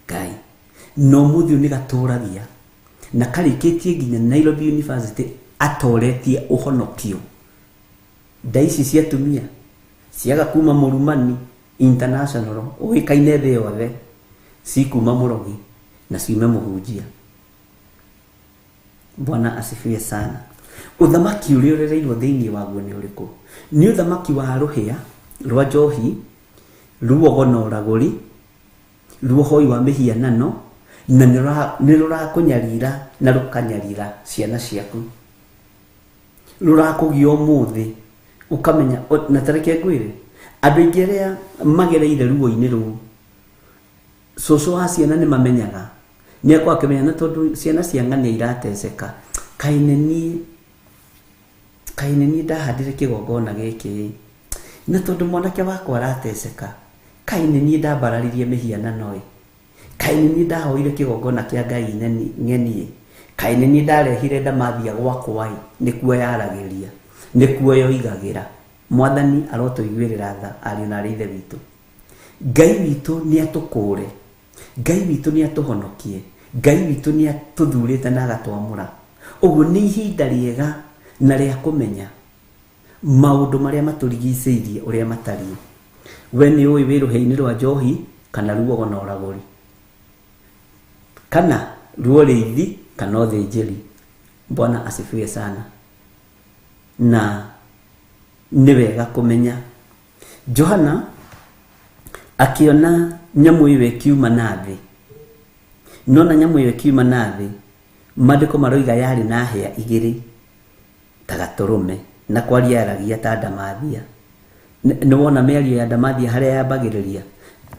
Ngai no mũthio nĩ gatũragia na karĩkĩtie nginya Nairobi University atoretie ũhonokio ndaici cia tumia ciaga kuma Mũrumani International ũĩkaine thĩ yothe cikuma Mũrogi na ciume Mũhunjia Bwana asifiwe sana uthamaki ũrĩa ũrereirwo thĩinĩ waguo nĩ ũrĩkũ nĩ uthamaki wa rũhĩa rwa njohi ruogo na ũragũri ruohoi wa mĩhianano na nĩ rũrakũnyarira na rũkanyarira ciana ciaku rũrakũgia ũmũthĩ ukamenya na tareke ngwĩre andũ aingĩ arĩa magereire ruo-inĩ rũu cũcũ wa ciana nĩ mamenyaga nĩ akwa akĩmenya na tondũ ciana cia ng'ania irateceka kaĩ nĩ ndahandire kĩgongona gĩkĩ na tondũ mwanake wakwa arateceka kaĩ nĩ ndabararirie mĩhianano kaĩ nĩ ndahoire kĩgongona kĩa Ngai ng'enie kaĩ nĩ ndarehire ndamathia gwakwa nĩkuo yaragĩria nĩkuo yoigagĩra Mwathani arotũiguĩrĩra tha ariũ na ithe witũ Ngai witũ nĩ atũkũre Ngai witũ nĩ atũhonokie Ngai witũ nĩ atũthurĩte na agatwamũra ũguo nĩ ihinda rĩega na rĩa kũmenya maũndũ marĩa matũrigicĩirie ũrĩa matariĩ we nĩ ũĩ wĩ rũhĩa-inĩ rwa njohi kana ruogo na ũragũri kana ruo rĩithi kana ũthĩnjĩri Bwana asifiwe sana na nĩ wega kũmenya Johana akiona nyamũ ĩyo ĩkiuma na thĩ nona nyamũ ĩyo ĩkiuma na thĩ maandĩko maroiga yarĩ na hĩa igĩrĩ ta gatũrũme na kwaria yaragia ta ndamathia nĩ wona mĩario ya ndamathia harĩa yambagĩrĩria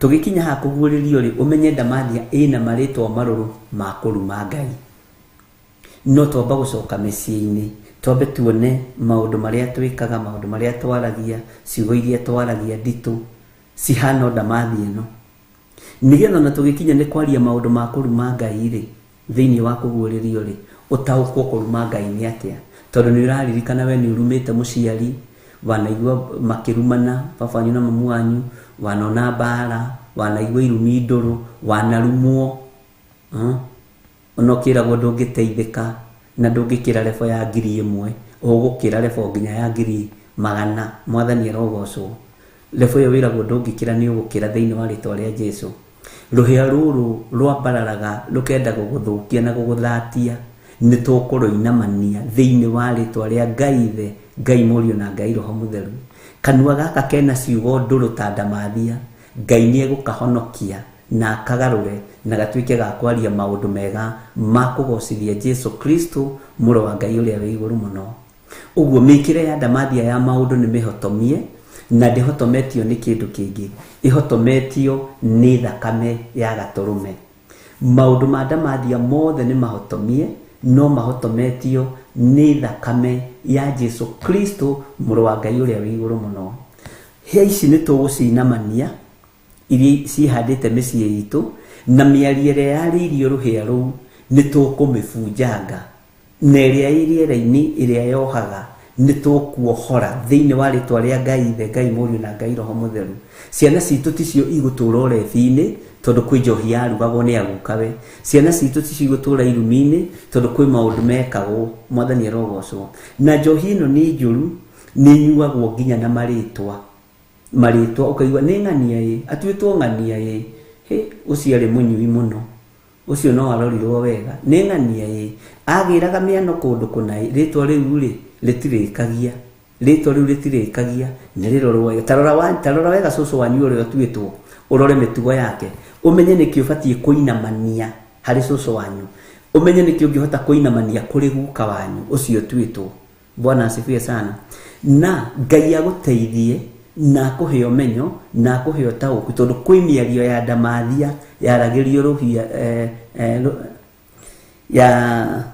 tũgĩkinya ha kũguũrĩrio ũmenye ndamathia ĩna marĩtwa marũrũ ma kũruma Ngai no twamba gũcoka mĩciĩ-inĩ twambe tuone maũndũ marĩa twĩkaga maũndũ marĩa twaragia ciugo iria twaragia nditũ cihana ndamathia ĩno nigetha na tugikinya ni kwaria maundu ma kuruma Ngai ri thiini wa kuguuririo ri utaukwo kuruma Ngai ni atia tondu ni uraririkana we ni urumite muciari wanaigua makirumana babanyu na mamu wanyu wanona mbara wanaigua irumi nduru wanarumwo onokiragwo ndungiteithika na ndungikira lebo ya 1,000 ugukira lebo nginya ya 100,000 mwathani arogocwo lebo yo wiragwo ndungikira ni ugukira thiini wa ritwa ria Jesu ruhia ruru rwambararaga rukenda guguthukia na guguthatia ni tukuruinamania thiini wa ritwa ria Ngai the Ngai Murio na Ngai Roho Mutheru kanua gaka kena ciugo nduru ta ndamathia Ngai ni egukahonokia na akagarure na gatuike ga kwaria maundu mega ma kugocithia Jesu Kristo muro wa Ngai uria wi iguru muno uguo mikire ya ndamathia ya maundu ni mihotomie na ndihotometio ni kindu kingi ihotometio ni thakame ya gaturume maundu ma ndamathia mothe ni mahotomie no mahotometio ni thakame ya Jesu Kristo muro wa Ngai uria wi iguru muno hia ici ni tugucinamania iri cihandite micii itu na miariere yaririo ruhia ru ni tukumibunjanga na iria iriera-ini iria yohaga ni tukuohora thiini wa ritwa ria Ngai the Ngai Murio na Ngai Roho Mutheru ciana citu ticio igutura urethi-ini tondu kwi njohi yarugagwo ni agukawe ciana citu ticio igutura irumi-ini tondu kwi maundu mekagwo mwathani arogocwo na njohi ino ni njuru ni nyuagwo nginya na maritwa ukaigua ni ng'ania ye atuitwo ng'ania ye he ucio ari munyui muno ucio no arorirwo wega ni ng'ania ye agiraga miano kundu kunai ritwa riu ri ritirikagia ritwa riu ritirikagia ni rirorwo wega tarora wega cucu wanyu uri atuitwo urore mitugo yake umenye niki ubatie kuinamania hari cucu wanyu umenye niki ungihota kuinamania kuri guka wanyu ucio tuitwo Bwana asifiwe sana na Ngai aguteithie na kuheo menyo na kuheo tauku tondu kwi miario ya ndamathia yaragirio ruhia ya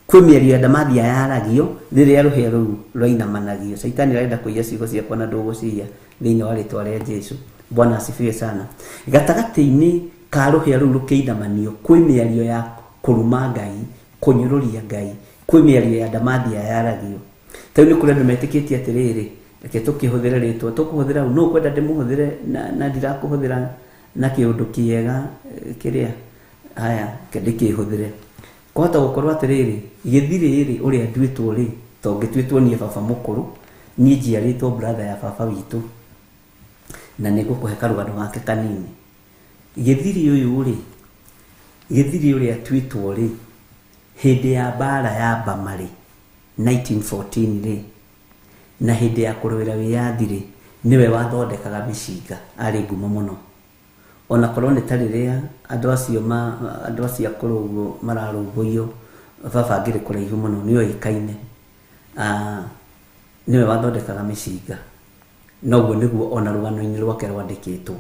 kwi miario ya ndamathia yaragio riria ruhia ru rwainamanagio saitani arenda kuiya ciugo ciakwa na nduguciria thiini wa ritwa ria Jesu Bwana asifiwe sana gatagati-ini ka ruhia ru rukiinamanio kwi miario ya kuruma Ngai kunyururia Ngai kwi miario ya ndamathia yaragio tau ni kuri andu metikitie atiriri reke tukihuthira ritwa tukuhuthira no kwenda ndimuhuthire na ndirakuhuthira na kiundu kiega kiria haya ndikihuthire kwata gukorwa atiriri githiri uria ndwitwo ri to ngitwitwo nie baba mukuru nie njiaritwo brother ya baba witu na nigukuhe karugano gake kanini githiri uyu ri githiri uria twitwo ri hindi ya bara ya Bamari 1914 ri na hindi ya kurwira wiyathi ri niwe wathondekaga micinga ari ngumo muno ona korwo ni tariria andu acio akuruguo mararumbuio baba ngiri kuraihu muno ni oikaine niwe wathondekaga micinga noguo niguo ona rugano-ini rwake rwandikitwo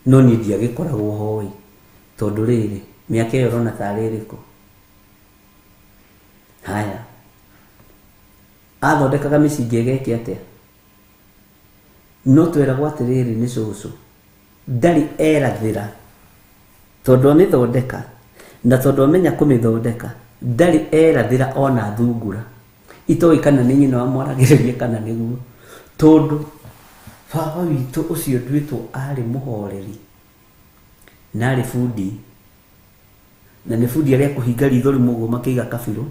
no ni ndiagikoragwo hoi tondu riri miaka iyo rona taririko haya athondekaga micinga igeke atia no twiragwo atiriri ni cucu ndari erathira tondu amithondeka na tondu amenya kumithondeka ndari erathira ona thungura itoi kana ni nyina wa mwaragiriria kana niguo tondu baba witu ucio ndwitwo ari muhoreri na ari fundi na ni fundi aria kuhinga ritho rimugo makiiga kabiru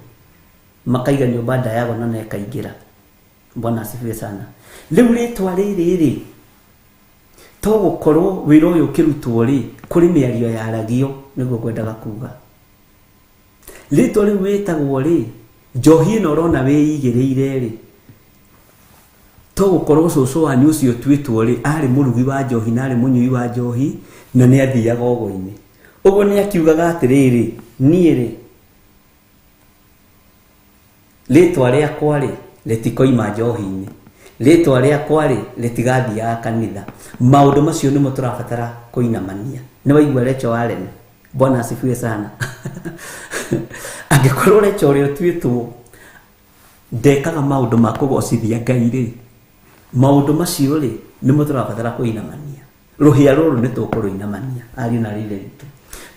makaiga nyumba diagonal na ekaingira Bwana asifiwe sana riu ritwa riri to gukorwo wira uyu kirutwo ri kuri miario ya ragio niguo kwendaga kuga ritwa riu witagwo ri njohi no rona wiigiriire ri to gukorwo cucu wanyu ucio twitwo ri ari murugi wa njohi na ari munyui wa njohi na ni athiaga ogo-ini uguo ni akiugaga atiriri nie ri ritwa riakwa ri ritikoima njohi-ini ritwa riakwa ri ritigathiaga kanitha maundu macio nimo turabatara kuinamania ni waigua Rachel Allen Bwana asifiwe sana angikorwo Rachel uri twitwo ndekaga maundu ma kugocithia Ngai ri maundu macio ri nimo turabatara kuinamania ruhia ruru nĩ tũkũrũinamania ariũ na rĩrĩ ritũ,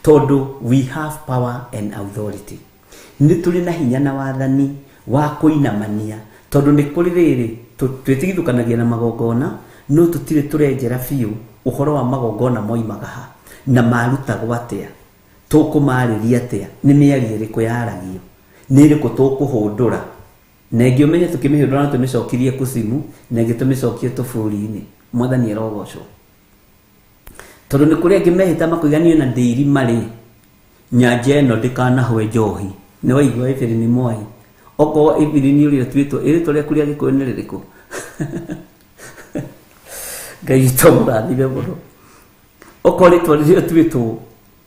tondũ we have power and authority. Nĩ tũrĩ na hinya na wathani wa kũinamania, tondũ nĩ kũrĩ rĩrĩ twĩtigithũkanagia na magongona, no tũtirĩ tũrenjera biũ ũhoro wa magongona moimaga ha na marutagwo atĩa, tũkũmarĩria atĩa, nĩ mĩario ĩrĩkũ yaragio, nĩ ĩrĩkũ tũkũhũndũra, na ĩngĩ ũmenye tũkĩmĩhũndũra no tũmĩcokirie kusimu, na ĩngĩ tũmĩcokie tũbũri-inĩ. Mwathani arogocwo. Tondũ nĩ kũrĩ angĩ mehĩta makũiganio na ndĩiri marĩ nyanja ĩno ndĩkanahwe njohi. Nĩ waigua Evelyn Mwai, okorwo Evelyn ũrĩa twĩtwo ĩrĩtwo rĩaku rĩa Gĩkũyũ nĩ rĩrĩkũ? Ngai witũ mũrathime mũno. Okorwo rĩtwa rĩrĩa twĩtwo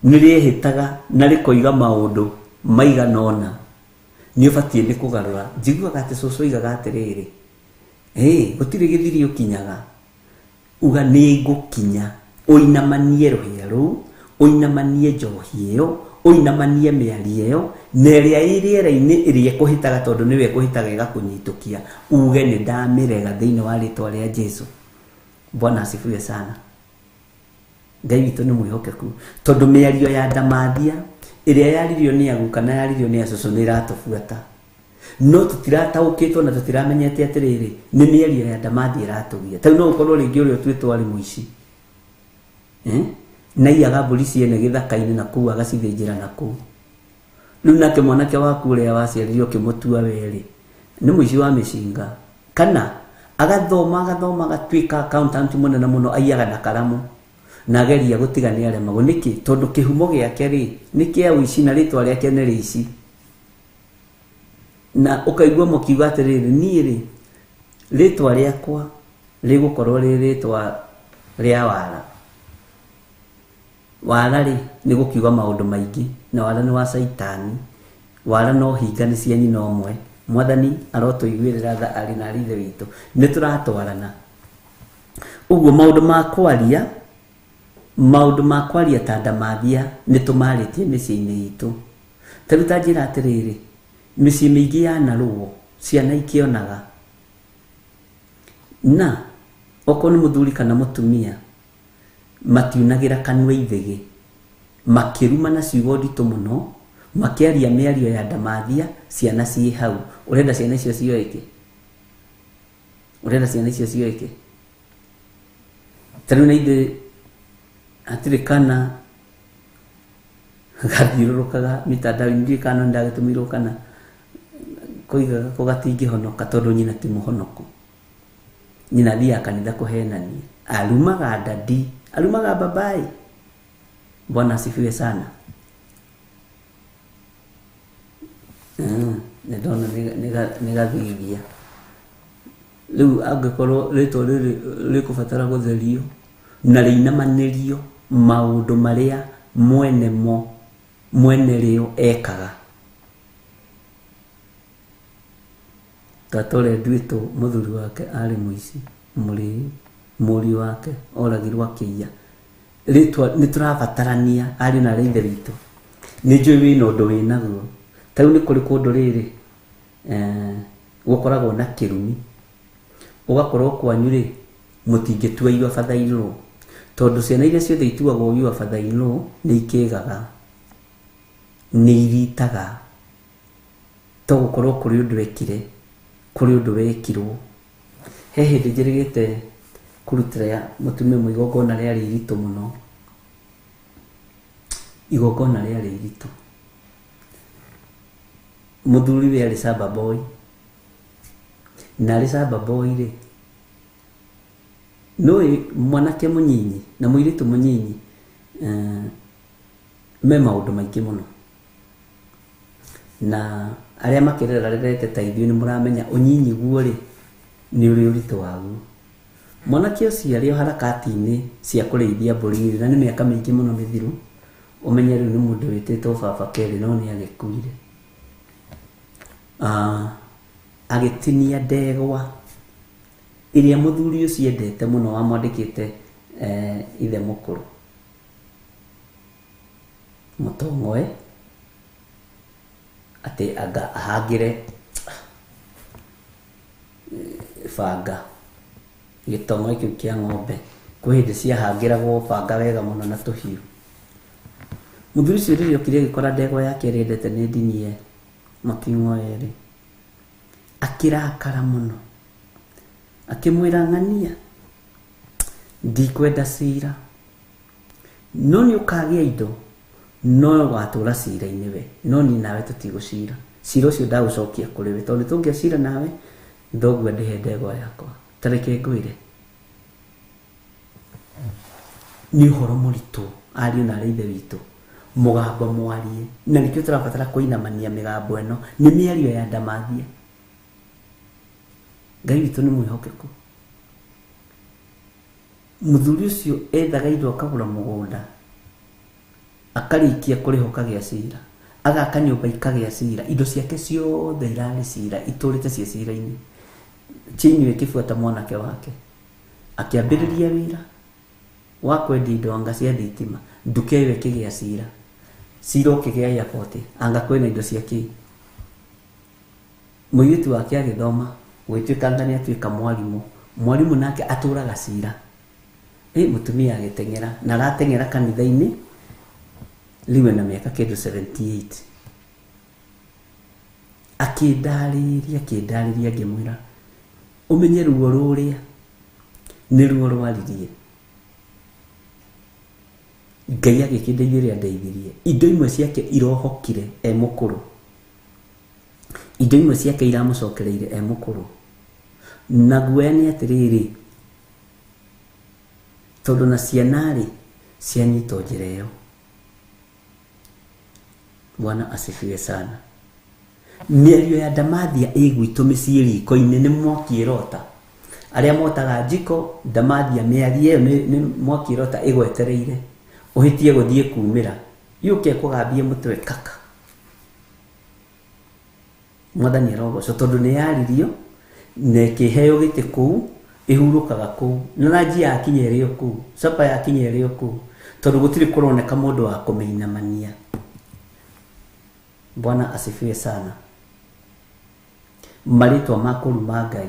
nĩ rĩehĩtaga na rĩkoiga maũndũ maigana ũna, nĩ ũbatiĩ nĩ kũgarũra. Njiguaga atĩ cũcũ oigaga atĩrĩrĩ, gũtirĩ gĩthiri ũkinyaga, uga nĩ ngũkinya, ũinamanie rũhĩa rũu, ũinamanie njohi ĩyo, ũinamanie mĩario ĩyo, na ĩrĩa ĩ rĩera-inĩ ĩrĩa ĩkũhĩtaga, tondũ nĩwe ĩkũhĩtaga ĩgakũnyitũkia, uge nĩ ndamĩrega thĩinĩ wa rĩtwa rĩa Jesũ. Bwana asifiwe sana. Ngai witũ nĩ mwĩhokeku, tondũ mĩario ya ndamathia ĩrĩa yaririo nĩ agu kana yaririo nĩ acũcũ nĩ ĩratũbuata, no tũtirataũkĩtwo na tũtiramenyete atĩrĩrĩ nĩ mĩario ya ndamathia ĩratũgia. Tau no ũkorwo rĩngĩ ũrĩa twĩtwo arĩ mũici, na iyaga mbũri ciene gĩthaka-inĩ na kũu agacithĩnjĩra na kũu. Rĩu nake mwanake waku ũrĩa waciarire ũkĩmũtua werĩ nĩ mũici wa mĩcinga, kana agathoma agatuĩka accountant mũnene mũno, aiyaga na karamu na ageria gũtiga nĩ aremagwo. Nĩkĩ? Tondũ kĩhumo gĩake rĩ nĩ kĩa ũici na rĩtwa rĩake nĩ rĩici. Na ũkaigua mũkiuga atĩrĩrĩ, niĩ rĩ rĩtwa rĩakwa rĩgũkorwo rĩ rĩtwa rĩa wara. Wara rĩ nĩ gũkiuga maũndũ maingĩ, na wara nĩ wa Saitani, wara no hinga nĩ cia nyina ũmwe. Mwathani arotũiguĩrĩra tha arĩ na ithe witũ, nĩ tũratwarana. Ũguo maũndũ ma kwaria ta ndamathia nĩ tũmarĩtie mĩciĩ-inĩ itũ. Tarĩu ta njĩra atĩrĩrĩ, mĩciĩ mĩingĩ yanarũo ciana ikĩonaga, na okorwo nĩ mũthuri kana mũtumia matiunagĩra kanua ithĩgĩ, makĩruma na ciugo nditũ mũno, makĩaria mĩario ya ndamathia, ciana ciĩ hau. Ũrenda ciana icio cioĩke? Ũrenda ciana icio cioĩke? Tarĩu na ithe hatirĩ kana gathiũrũrũkaga mitandao-inĩ, ndirĩ kana ndagĩtũmirwo kana koigaga ko gatingĩhonoka tondũ nyina ti mũhonoku. Nyina thiaga kanitha kũhenania, arumaga ndadi, arumaga babai. Bwana asifiwe sana. Nĩ ndona nĩ gathithia. Rĩu angĩkorwo rĩtwa rĩrĩ rĩkũbatara gũtherio na rĩinamanĩrio maũndũ marĩa mwene rĩo ekaga. Tatore nduĩtwo mũthuri wake arĩ mũici mũrĩi, mũriũ wake oragirwo akĩiya. Rĩtwa nĩ tũrabatarania ariũ na ithe witũ. Nĩ njũĩ wĩna ũndũ wĩnaguo. Tau nĩ kũrĩ kũndũ rĩrĩ gũkoragwo na kĩrumi, ũgakorwo kwanyu rĩ mũtingĩtua iwa father-in-law, tondũ ciana iria ciothe ituagwo iwa father-in-law nĩ ikĩgaga, nĩ iritaga, to gũkorwo kũrĩ ũndũ ekire, kũrĩ ũndũ wekirwo. He hĩndĩ njĩrĩgĩte kũrutĩra mũtumia ũmwe igongona rĩarĩ iritũ mũno, igongona rĩarĩ iritũ. Mũthuri we arĩ samba boy, na arĩ samba boy rĩ no mwanake mũnyinyi na mũirĩtu mũnyinyi me maũndũ maingĩ mũno, na arĩa makĩrerete ta ithuĩ nĩ mũramenya ũnyinyi guo rĩ nĩ ũrĩ ũritũ waguo. Mwanake ũcio arĩ o harakati-inĩ cia kũrĩithia mbũri, na nĩ mĩaka mĩingĩ mũno mĩthiru. Ũmenye rĩu nĩ mũndũ wĩtĩtwo baba Kelly, no nĩ agĩkuire. Agĩtinia ndegwa ĩrĩa mũthuri ũcio endete mũno, wamwandĩkĩte ithe mũkũrũ mũtongoe atĩ anga ahangĩre banga gĩtongoe kĩu kĩa ng'ombe kwĩ hĩndĩ ciahangĩragwo banga wega mũno na tũhiũ. Mũthuri ũcio rĩrĩa okire agĩkora ndegwa yake ĩrĩa endete nĩ ndinie Making'o erĩ, akĩrakara mũno, akĩmwĩra ng'ania, ndikwenda cira, no nĩ ũkagĩa indo, no watũra cira-inĩ we, no niĩ nawe tũtigũcira. Cira ũcio ndagũcokia kũrĩ we, tondũ tũngĩacira nawe thoguo ndĩhe ndegwa yakwa. Tareke ngwĩre, nĩ ũhoro mũritũ ariũ na ithe witũ, mũgambo mwarie, na nĩkĩo tũrabatara kũinamania mĩgambo ĩno, nĩ mĩario ya ndamathia. Ngai witũ nĩ mwĩhokeku. Mũthuri ũcio ethaga indo akagũra mũgũnda, akarikia kũrĩho kagĩa cira, agaka nyũmba ikagĩa cira, indo ciake ciothe irarĩ cira, itũrĩte cia cira-inĩ. Chinyuĩ ĩkĩbuata mwanake wake, akĩambĩrĩria wĩra wa kwendia indo anga cia thitima, nduka ĩyo ĩkĩgĩa cira, cira ũkĩgĩa airport, anga kwĩna indo ciake. Mũirĩtu wake agĩthoma, gwĩtuĩka anga nĩ atuĩka mwarimũ nake atũraga cira. Mũtumia agĩteng'era, na arateng'era kanitha-inĩ rĩu na mĩaka kĩndũ 78. Akĩndarĩria ngĩmwĩra, ũmenye ruo rũrĩa nĩ ruo rwaririe. Ngai agĩkĩndeithia ũrĩa ndeithirie. Indo imwe ciake irohokire mũkũrũ, indo imwe ciake iramũcokereire mũkũrũ, na guoya nĩ atĩrĩrĩ, tondũ na ciana-rĩ cianyitwo njĩra ĩyo. Bwana asifiwe sana. Mĩario ya ndamathia ĩgwitũ mĩciĩ riko-inĩ nĩ mwaki ĩrota. Arĩa motaga njiko, ndamathia mĩario ĩyo nĩ mwaki ĩrota ĩgwetereire, ũhĩtie gũthiĩ kumĩra, yũke kũgambie mũtwe kaka. Mwathani arogocwo, tondũ nĩ yaririo na ĩkĩheo gĩtĩ kũu, ĩhurũkaga kũu, na ranji yakinya ĩrĩ o kũu, capa yakinya ĩrĩ o kũu, tondũ gũtirĩ kũroneka mũndũ wa kũmĩinamania. Bwana asifiwe sana. Marĩtwa ma kũruma Ngai,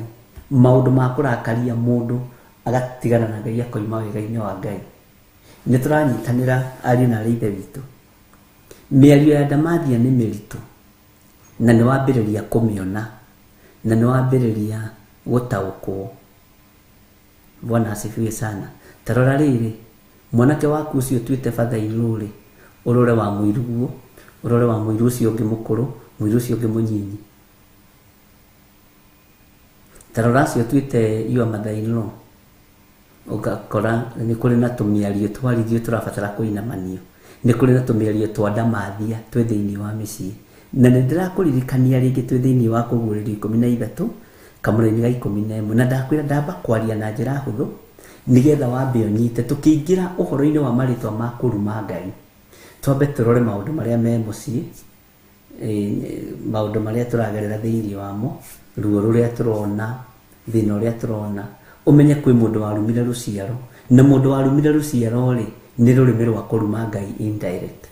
maũndũ ma kũrakaria mũndũ agatigana na Ngai akoima wega-inĩ wa Ngai. Nĩ tũranyitanĩra ariũ na ithe witũ. Mĩario ya ndamathia nĩ mĩritũ, na nĩ wambĩrĩria kũmĩona, na nĩ wambĩrĩria gũtaũkwo. Bwana asifiwe sana. Tarora rĩrĩ, mwanake waku ũcio tuĩte father-in-law-rĩ, ũrore wa mũiruguo, ũrore wa mũiru ũcio ũngĩ mũkũrũ, mũiru ũcio ũngĩ mũnyinyi. Tarora acio tuĩte your mother-in-law, ũgakora nĩ kũrĩ na tũmĩario twarithio tũrabatara kũinamanio, nĩ kũrĩ na tũmĩario twa ndamathia twĩ thĩinĩ wa mĩciĩ. Na nĩ ndĩrakũririkania rĩngĩ twĩ thĩinĩ wa Kũguũrĩrio 13 kamũra-inĩ ga 11, na ndakwĩra ndamba kwaria na njĩra hũthũ nĩgetha wambe ũnyite. Tũkĩingĩra ũhoro-inĩ wa marĩtwa ma kũruma Ngai, twambe tũrore maũndũ marĩa me mũciĩ, maũndũ marĩa tũragerera thĩinĩ wamo, ruo rũrĩa tũrona, thĩna ũrĩa tũrona. Ũmenye kwĩ mũndũ warumire rũciaro, na mũndũ warumire rũciaro-rĩ nĩ rũrĩmĩ rwa kũruma Ngai indirect.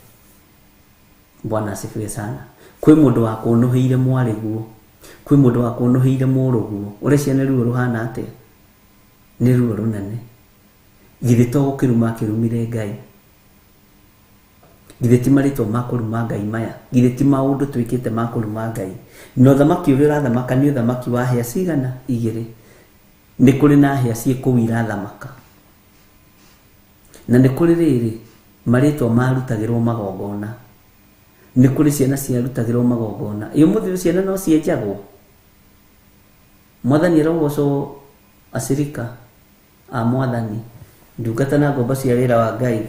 Bwana asifiwe sana. Kwĩ mũndũ wa kũnũhĩire mwarĩguo, kwĩ mũndũ wa kũnũhĩire mũrũguo. Ũreciana ruo ruhana atĩa? Nĩ ruo rũnene. Githĩ to gũkĩruma akĩrumire Ngai? Githĩ ti marĩtwa ma kũruma Ngai maya? Githĩ ti maũndũ twĩkĩte ma kũruma Ngai? Na ũthamaki ũrĩa ũrathamaka nĩ ũthamaki wa hĩa cigana? 2. Nĩ kũrĩ na hĩa ciĩ kũu irathamaka, na nĩ kũrĩ rĩrĩ marĩtwa marutagĩrwo magongona, nĩ kũrĩ ciana ciarutagĩrwo magongona. Ũmũthĩ ciana no cienjagwo. Mwathani arogocwo acirika a Mwathani, ndungata na ngombo cia wĩra wa Ngai.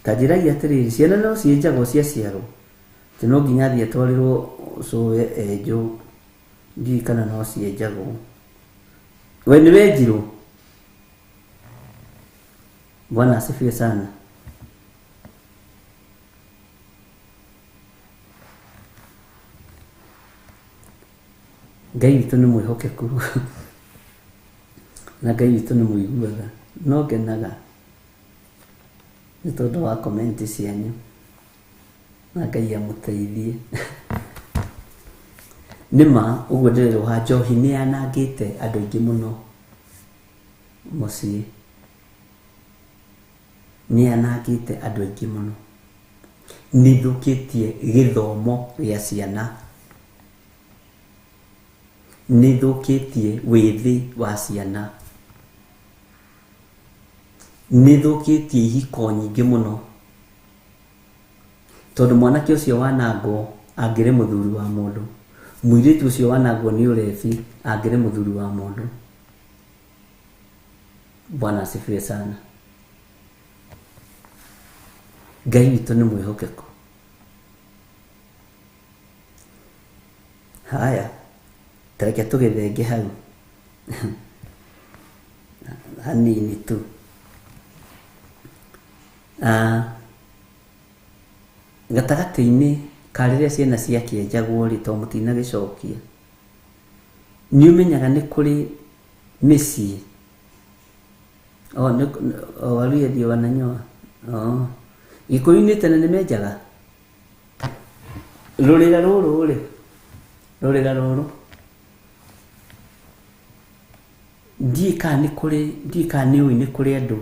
Kanjĩragia atĩrĩrĩ, ciana no cienjagwo ciaciarwo, atĩ no nginya athiĩ atwarĩrwo cũwe enjwo, ndiũĩ kana no cienjagwo. We nĩ wenjirwo? Bwana asifiwe sana. Ngai witũ nĩ mwĩhokeku na Ngai witũ nĩ mũiguaga. No ngenaga nĩ tondũ wa komenti cianyu, na Ngai amũteithie. Nĩma ũguo ndĩrerwo ha njohi nĩ yanangĩte andũ aingĩ mũno mũciĩ. nĩ anangĩte andũ aingĩ mũno, nĩ thũkĩtie gĩthomo gĩa ciana, nĩ thũkĩtie wĩthĩ wa ciana, nĩ thũkĩtie ihiko nyingĩ mũno, tondũ mwanake ũcio wanangwo angĩrĩ mũthuri wa mũndũ, mũirĩtu ũcio wanangwo nĩ ũrebi angĩrĩ mũthuri wa mũndũ. Bwana asifiwe sana. Ngai witũ nĩ mwĩhokeku. Haya, tareke tũgĩthenge hau hanini tu. Gatagatĩ-inĩ ka rĩrĩa ciana ciakĩenjagwo rĩ, to mũtinagĩcokia, nĩ ũmenyaga nĩ kũrĩ mĩciĩ waruya ndio wananyoa Gĩkũyũ-inĩ tene nĩ menjaga rũrĩra rũrũ ndiĩ kana nĩ ũĩ nĩ kũrĩ andũ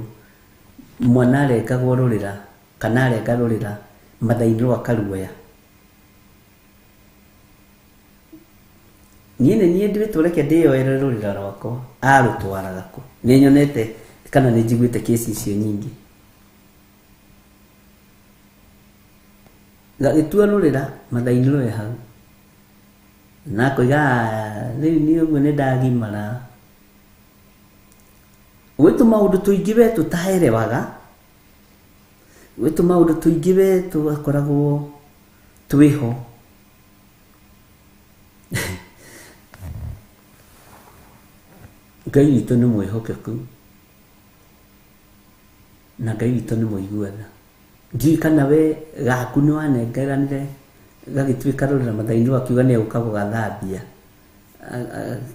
mwana arengagwo rũrĩra kana arenga rũrĩra mathainĩ rwa karuoya. Niĩ ndĩrĩtwo reke ndĩyoere rũrĩra rwakwa arũtwaraga kũ. Nĩ nyonete kana nĩ njiguĩte kesi icio nyingĩ. Gagĩtua rũrĩra mathainĩ rwe hau na kũiga rĩu nĩ ũguo nĩ ndagimara. Gwĩtũ maũndũ tũingĩ we tũtaerewaga, gwĩtũ maũndũ tũingĩ we tũgakoragwo twĩho. Ngai witũ nĩ mwĩhokeku na Ngai witũ nĩ mũiguana. Ndiũĩ kana we gaku nĩ wanengeranire gagĩtuĩka rũrĩra mathainĩ wakiuga nĩ egũka gũgathambia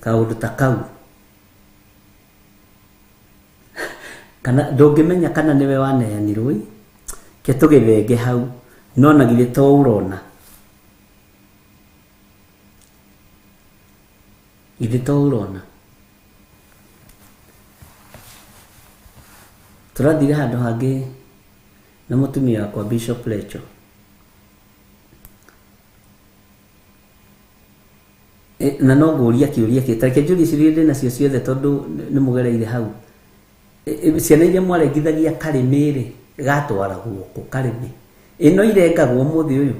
kaũndũ ta kau, kana ndũngĩmenya kana nĩwe waneanirwo. Ke tũgĩthenge hau, no na githĩ to ũrona, githĩ to ũrona. Tũrathire handũ hangĩ na mũtumia wakwa Bishop Lecho, na no ngũria kĩũria tareke njũrie ciũria ndĩnacio ciothe tondũ nĩ mũgereire hau. Ciana iria mwarengithagia Karĩmĩ rĩ, gatwaragwo kũ Karĩmĩ? Ĩno irengagwo mũthĩ ũyũ?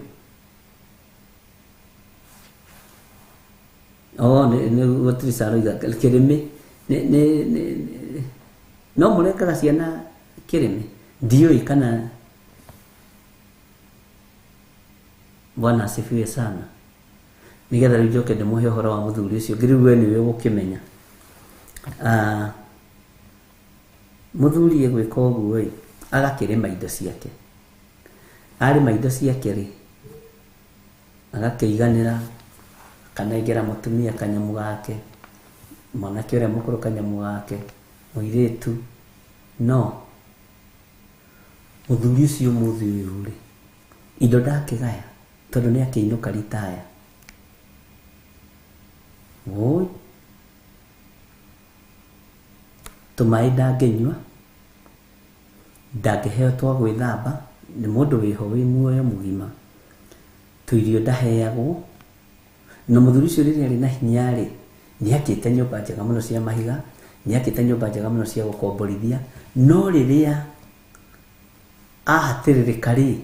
Nĩguo Trisha oiga Kĩrĩmĩ no mũrengaga ciana Kĩrĩmĩ? Ndiũĩ kana. Bwana asifiwe sana. Nigetha rĩu njoke ndĩmũhe ũhoro wa mũthuri ũcio, ngĩrĩu we nĩwe ũgũkĩmenya. Mũthuri egwĩka ũguo ĩ, agakĩrĩma indo ciake. Arĩma indo ciake rĩ, agakĩiganĩra, akanengera mũtumia kanyamũ gake, mwanake ũrĩa mũkũrũ kanyamũ gake, mũirĩtu. No mũthuri ũcio mũthĩ ũyũ rĩ, indo ndakĩgaya tondũ nĩ akĩinũka ritaya. Woi, tũmaĩ ndangĩnyua, ndangĩheo twa gwĩthamba, nĩ mũndũ wĩho wĩ muoyo mũgima. Tũirio ndaheagwo, na mũthuri ũcio rĩrĩa arĩ na hinya rĩ, nĩ akĩte nyũmba njega mũno cia mahiga, nĩ akĩte nyũmba njega mũno cia gũkomborithia. No rĩrĩa ahatĩrĩrĩka rĩ,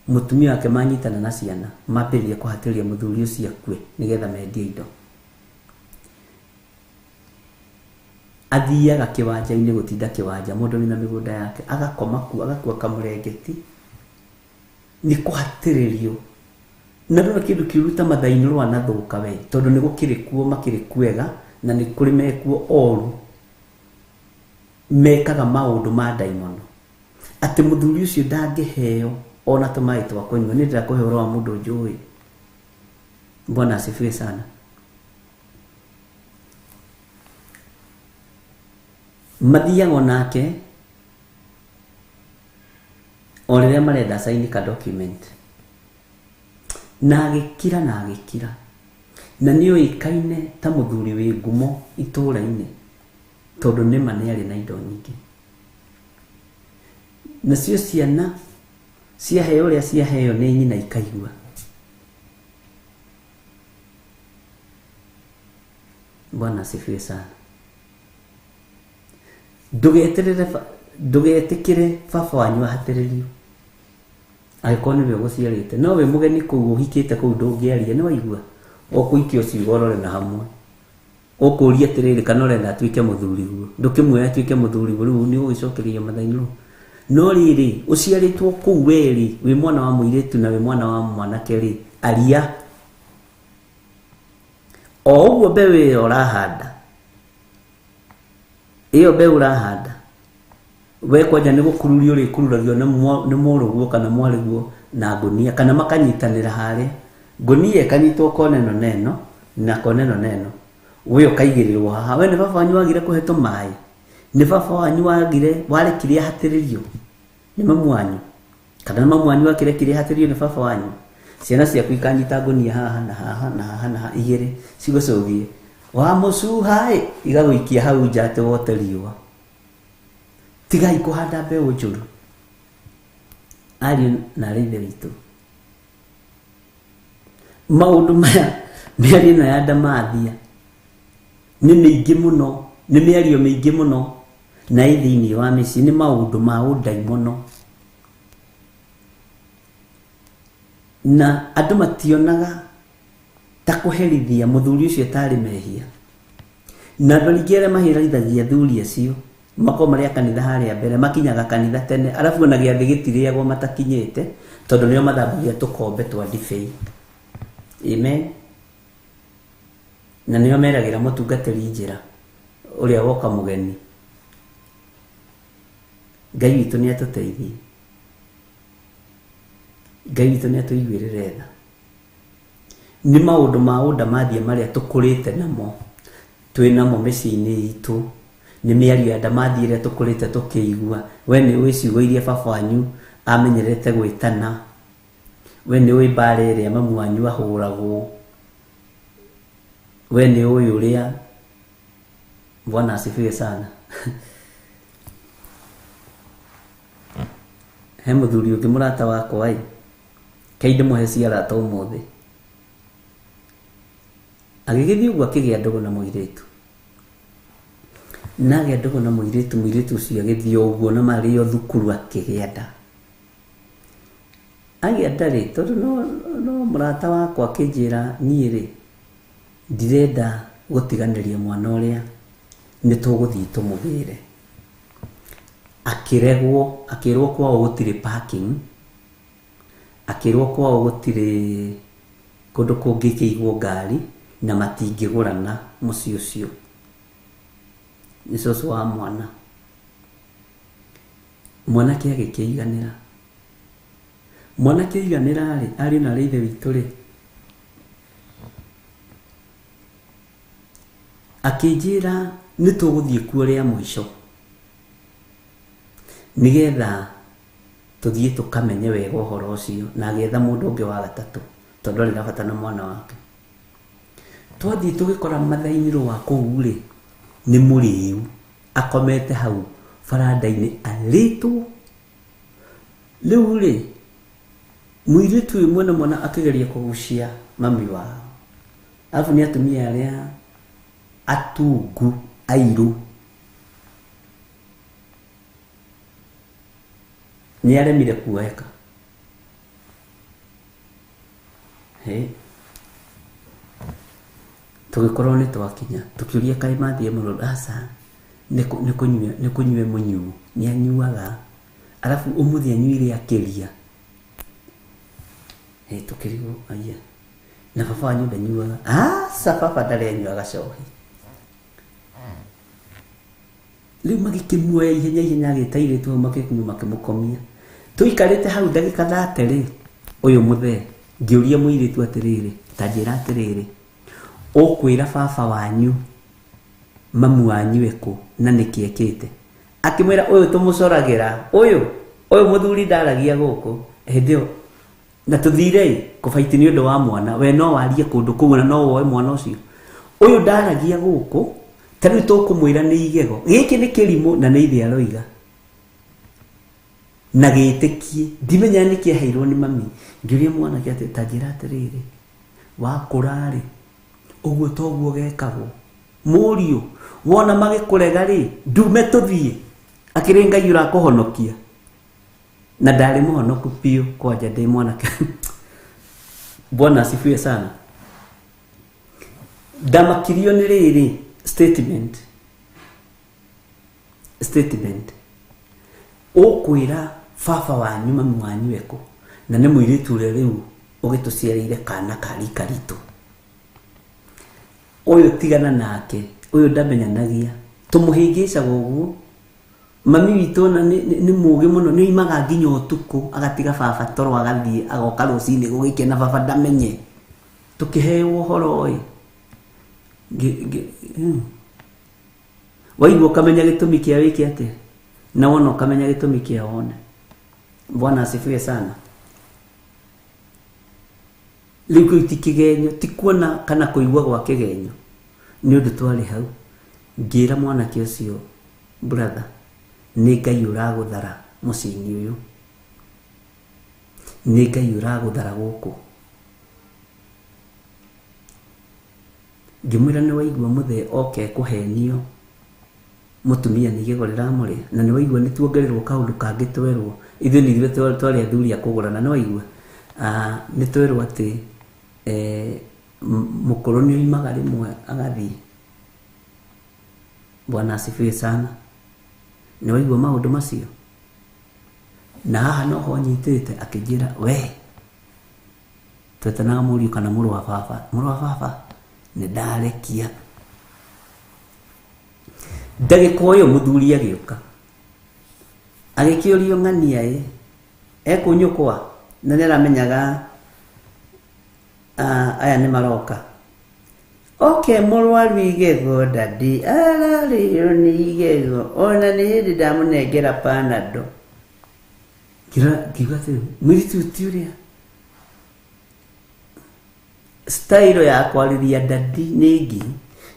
mũtumia wake manyitana na ciana, mambĩrĩria kũhatĩrĩria mũthuri ũcio akue nĩgetha mendie indo. Athiaga kĩwanja-inĩ gũtinda kĩwanja, mũndũ wĩna mĩgũnda yake, agakoma kuo, agakua kamũrengeti, nĩ kũhatĩrĩrio. Na ndona kĩndũ kĩruta mathainĩ rwa nathũka we, tondũ nĩ gũkĩrĩ kuo makĩrĩ kwega na nĩ kũrĩ mekuo oru, mekaga maũndũ ma ndaimono. Atĩ mũthuri ũcio ndangĩheo ona tũmaĩ twa kũnyua. Nĩ ndĩrakũhe ũhoro wa mũndũ njũĩ. Bwana asifiwe sana. Mathiaga nake o rĩrĩa marenda sign ka document, na agĩkira na nĩ oĩkaine ta mũthuri wĩ ngumo itũũra-inĩ, tondũ nĩma nĩ arĩ na indo nyingĩ. nacio ciana ciaheo ũrĩa ciaheo nĩ nyina ikaigua. Bwana asifiwe sana. Ndũgeetĩkĩre baba wanyu ahatĩrĩrio angĩkorwo nĩwe ũgũciarĩte, no we mũgeni kũu ũhikĩte kũu ndũngĩaria, nĩ waigua ũkũikio ciugo ũrore na hamwe ũkũũria atĩrĩrĩ kana ũrenda atuĩke mũthuri guo, ndũkĩmuoya atuĩke mũthuri guo, rĩu nĩ ũgĩcokeria mathainĩ rĩu. No rĩrĩ ũciarĩtwo kũu werĩ wĩ mwana wa mũirĩtu na wĩ mwana wa mwanake rĩ, aria o ũguo mbeũ ĩyo ũrahanda, ĩyo mbeũ ũrahanda we kwanja nĩ gũkururio ũrĩkururagio nĩ mũrũguo kana mwarĩguo na ngũnia, kana makanyitanĩra harĩa ngũnia ĩkanyitwo koneno neno na koneno neno, we ũkaigĩrĩrwo haha. We nĩ baba wanyu wagire kũhetwo maĩ? Nĩ baba wanyu wagire warekire ahatĩrĩrio nĩ mamu wanyu? Kana mamu wanyu wakirekire ahatĩrĩrio nĩ baba wanyu? Ciana ciaku ikanyita ngũnia haha na haha na haha na igĩrĩ cigũcũgie wa mũcuha igagũikia hau nja atĩ wote riũa. Tigai kũhanda mbeũ njũru. Ariũ na aarĩ a Ithe witũ, maũndũ maya mĩario ĩno ya ndamathia nĩ mĩingĩ mũno, nĩ mĩario mĩingĩ mũno na thĩinĩ wa mĩciĩ, nĩ maũndũ ma ũndaimono na andũ mationaga ta kũherithia mũthuri ũcio atarĩ mehia. Na andũ aingĩ arĩa maherithagia athuri acio makorwo marĩ a kanitha harĩa mbere, makinyaga kanitha tene, arabu ona gĩathĩ gĩtirĩagwo matakinyĩte tondũ nĩo mathambagia tũkombe twa ndibei. Amen. Na nĩo meragĩra mũtungatĩri njĩra ũrĩa woka mũgeni. Ngai witũ nĩ atũteithie, Ngai witũ nĩ atũiguĩrĩre tha. Nĩ maũndũ ma ũndamathia marĩa tũkũrĩte namo, twĩ namo mĩciĩ-inĩ itũ, nĩ mĩario ya ndamathia ĩrĩa tũkũrĩte tũkĩigua. We nĩ ũĩ ciugo iria baba wanyu amenyerete gwĩtana, we nĩ ũĩ mbara ĩrĩa mamu wanyu ahũragwo, we nĩ ũĩ ũrĩa. Bwana asifiwe sana. He mũthuri ũngĩ mũrata wakwa kaĩ ndĩmũhe ciarata ũmũthĩ, agĩgĩthiĩ ũguo akĩgĩa ndogo na mũirĩtu, na agĩa ndogo na mũirĩtu, mũirĩtu ũcio agĩthiĩ ũguo na marĩ o thukuru akĩgĩa nda. Agĩa nda rĩ, tondũ no mũrata wakwa akĩnjĩra niĩ rĩ ndirenda gũtiganĩria mwana ũrĩa, nĩ tũgũthiĩ tũmũgĩre. Akĩregwo, akĩrwo kwao gũtirĩ parking, akĩrwo kwao gũtirĩ kũndũ kũngĩkĩigwo ngari na matingĩgũrana mũciĩ ũcio. Nĩ cũcũ wa mwana. Mwanake agĩkĩiganĩra, mwanake aiganĩra rĩ, ariũ na aarĩ a Ithe witũ rĩ, akĩnjĩra nĩ tũgũthiĩ kuo rĩa mũico nĩgetha tũthiĩ tũkamenye wega ũhoro ũcio, na agĩetha mũndũ ũngĩ wa gatatũ tondũ arĩ na bata na mwana wake. Twathiĩ tũgĩkora mathainĩ rwa kũu rĩ, nĩ mũrĩu akomete hau baranda-inĩ arĩtwo. Rĩu rĩ mũirĩtu ũyũ mwena mwana akĩgeria kũgucia mami wao, arabu nĩ atumia arĩa atungu airũ, nĩ aremire kuoeka. Tũgĩkorwo nĩ twakinya tũkĩũria kaĩ mathiĩ mũno, aca nĩ kũnyue mũnyuo, nĩ anyuaga arabu ũmũthĩ anyuire akĩria. Tũkĩrigwo aya na baba wanyu ndanyuaga? Aca baba ndarĩ anyuaga cohi. Rĩu magĩkĩmuoya ihenya agĩtairĩtu hau magĩkinywo makĩmũkomia. Tũikarĩte hau ndagĩka 30 rĩ, ũyũ mũthee ngĩũria mũirĩtu atĩrĩrĩ, ta njĩra atĩrĩrĩ, ũkwĩra baba wanyu mamu wanyu ekũ na nĩkĩ ekĩte? Akĩmwĩra ũyũ tũmũcoragĩra, ũyũ mũthuri ndaragia gũkũ hĩndĩ ĩyo, na tũthire kũbaiti nĩ ũndũ wa mwana, we no warie kũndũ kũu na no woe mwana ũcio. Ũyũ ndaragia gũkũ, ta rĩu tũkũmwĩra nĩ igego, gĩkĩ nĩ kĩrimũ na nĩ ithe aroiga. na gĩtĩkie ndimenya nĩkĩ aheirwo nĩ mami. Ngĩũria mwanake atĩ ta njĩra atĩrĩrĩ, wakũra rĩ ũguo toguo gekagwo? Mũriũ wona magĩkũrega rĩ ndume tũthiĩ. Akĩrĩ Ngai ũrakũhonokia. Na ndarĩ mũhonoku piũ kwanja ndĩ mwanake. Bwana asifiwe sana. Ndamakirio nĩ rĩrĩ statement. Ũkwĩra baba wanyu mami wanyu eko na nĩ mũirĩtu ũrĩa rĩu ũgĩtũciarĩire kana karika ritũ. Ũyũ tigana nake, ũyũ ndamenyanagia. Tũmũhĩngĩcaga ũguo. Mami witũ na nĩ mũũgĩ mũno, nĩ oimaga nginya ũtukũ agatiga baba toro agathiĩ agoka rũcinĩ gũgĩkĩa na baba ndamenye. Tũkĩheo ũhoro ĩ waigua ũkamenya gĩtũmi kĩa wĩke atĩa, na wona ũkamenya gĩtũmi kĩa wone. Bwana asifiwe sana. Rĩu kĩu ti kĩgenyo, ti kuona kana kũigua gwa kĩgenyo, nĩ ũndũ twarĩ hau. Ngĩra mwanake ũcio, brother, nĩ Ngai ũragũthara mũciĩ-inĩ ũyũ, nĩ Ngai ũragũthara gũkũ. Ngĩmwĩra nĩ waigua mũthee oke kũhenio mũtumia nĩ igego rĩramũrĩa, na nĩ waigua nĩ tuongererwo kaũndũ kangĩ twerwo. Ithuĩ nĩ ithuĩ twarĩ athuri a kũgũrana. Nĩ waigua nĩ twerwo atĩ mũkũrũ nĩ oimaga rĩmwe agathiĩ. Bwana asifiwe sana. Nĩ waigua maũndũ macio. Na haha noho nyitĩte akĩnjĩra we twetanaga mũriũ kana mũrũ wa baba nĩ ndarekia. Ndagĩka ũyũ mũthuri agĩũka agĩkĩũrio ng'ania ekũnyũkwa na nĩ aramenyaga aya nĩ maroka. Okay, mũrwaru igego dadi ararĩo nĩ igego ona nĩ hĩndĩ ndamũnengera panado. Ngiuga atĩ mũirĩtu ti ũrĩa style ya kwarĩria dadi nĩ ĩngĩ,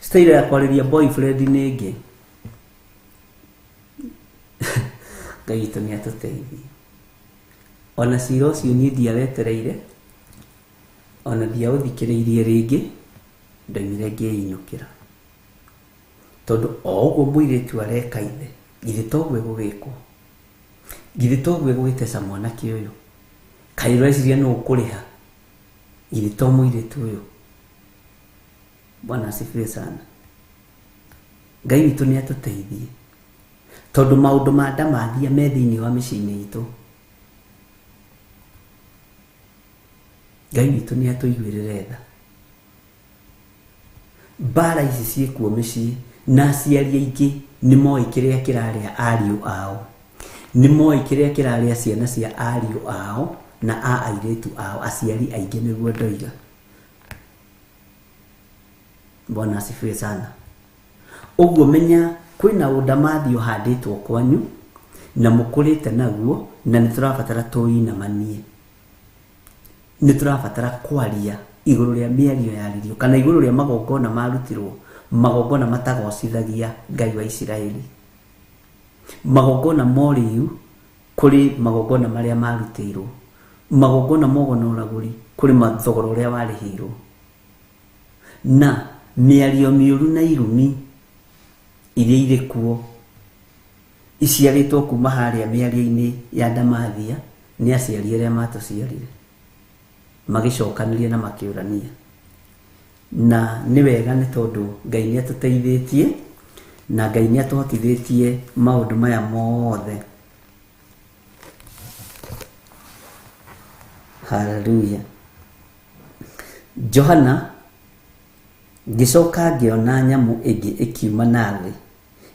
style ya kwarĩria boyfriend nĩ ĩngĩ. Ngai witũ nĩ atũteithie. Ona cira ũcio niĩ ndiawetereire, ona ndiaũthikĩrĩirie rĩngĩ, ndaumire ngĩinũkĩra. Tondũ o ũguo mũirĩtu areka ithe, githĩ toguo egũgĩkwo, githĩ toguo egũgĩteca mwanake ũyũ. Kaĩ ũreciria nũ ũkũrĩha, githĩ to mũirĩtu ũyũ. Bwana asifiwe sana. Ngai witũ nĩ atũteithie. Tondũ maũndũ ma ndamathia me thĩinĩ wa mĩciĩ-inĩ itũ. Ngai witũ nĩ atũiguĩrĩre tha. Mbara ici ciĩkuo mĩciĩ na aciari aingĩ nĩ moĩ kĩrĩa kĩrarĩa ariũ ao, nĩ moĩ kĩrĩa kĩrarĩa ciana cia ariũ ao na a airĩtu ao. Aciari aingĩ nĩguo ndoiga. Bwana asifiwe sana. Ũguo menya kwĩna ũndamathi ũhandĩtwo kwanyu na mũkũrĩte naguo, na nĩ tũrabatara tũinamanie, nĩ tũrabatara kwaria igũrũ rĩa mĩario yaririo kana igũrũ rĩa magongona marutirwo, magongona matagocithagia Ngai wa Isiraeli, magongona moriu kũrĩ magongona marĩa marutĩirwo, magongona mogona ũragũri kũrĩ mathogora ũrĩa warĩhĩirwo, na mĩario mĩũru na irumi iria irĩ kuo iciarĩtwo kuma harĩa mĩario-inĩ ya ndamathia nĩ aciari arĩa matũciarire, magĩcokanĩria na makĩũrania. Na nĩ wega nĩ tondũ Ngai nĩ atũteithĩtie na Ngai nĩ atũhotithĩtie maũndũ maya mothe. Haleluya. Johana ngĩcoka ngĩona nyamũ ĩngĩ ĩkiuma na thĩ,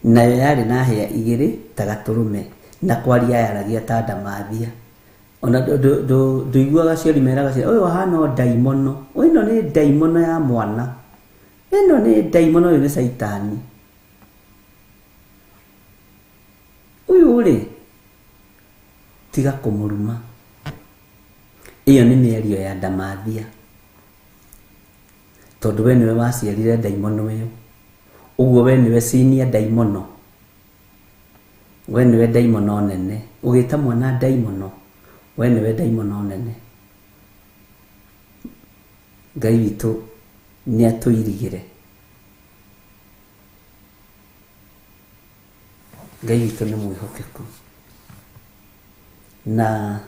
nayo yarĩ na hĩa igĩrĩ ta gatũrũme na kwaria yaragia ta ndamathia. Ona ndũiguaga aciari meraga ciana ũyũ ahana o ndaimono, ĩno nĩ ndaimono ya mwana, ĩno nĩ ndaimono, ũyũ nĩ caitani. Ũyũ rĩ tiga kũmũruma. Ĩyo nĩ mĩario ya ndamathia, tondũ we nĩwe waciarire ndaimono ĩyo, ũguo we nĩwe senior ndaimono. we niwe daimono nene ugita mwana daimono we niwe daimono nene Ngai witũ nĩ atũirigĩre Ngai witũ nĩ mwĩhokeku na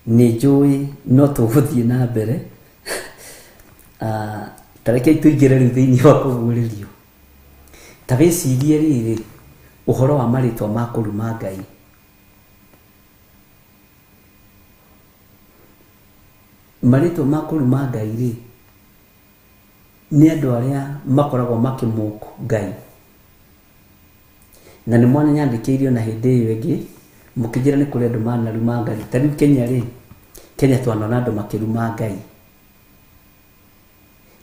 nĩ njũĩ no tũgũthiĩ na mbere tareke tũingĩre rĩu thĩinĩ wa kũguũrĩrio ta wĩcirie rĩrĩ ũhoro wa marĩtwa ma kũruma Ngai marĩtwa ma kũruma Ngai rĩ nĩ andũ arĩa makoragwo makĩmũkũ Ngai na nĩ mwana nyandĩkĩirio na hĩndĩ ĩyo ĩngĩ mũkĩnjĩra nĩ kũrĩ andũ manaruma Ngai ta rĩu Kenya rĩ Kenya twanona andũ makĩruma Ngai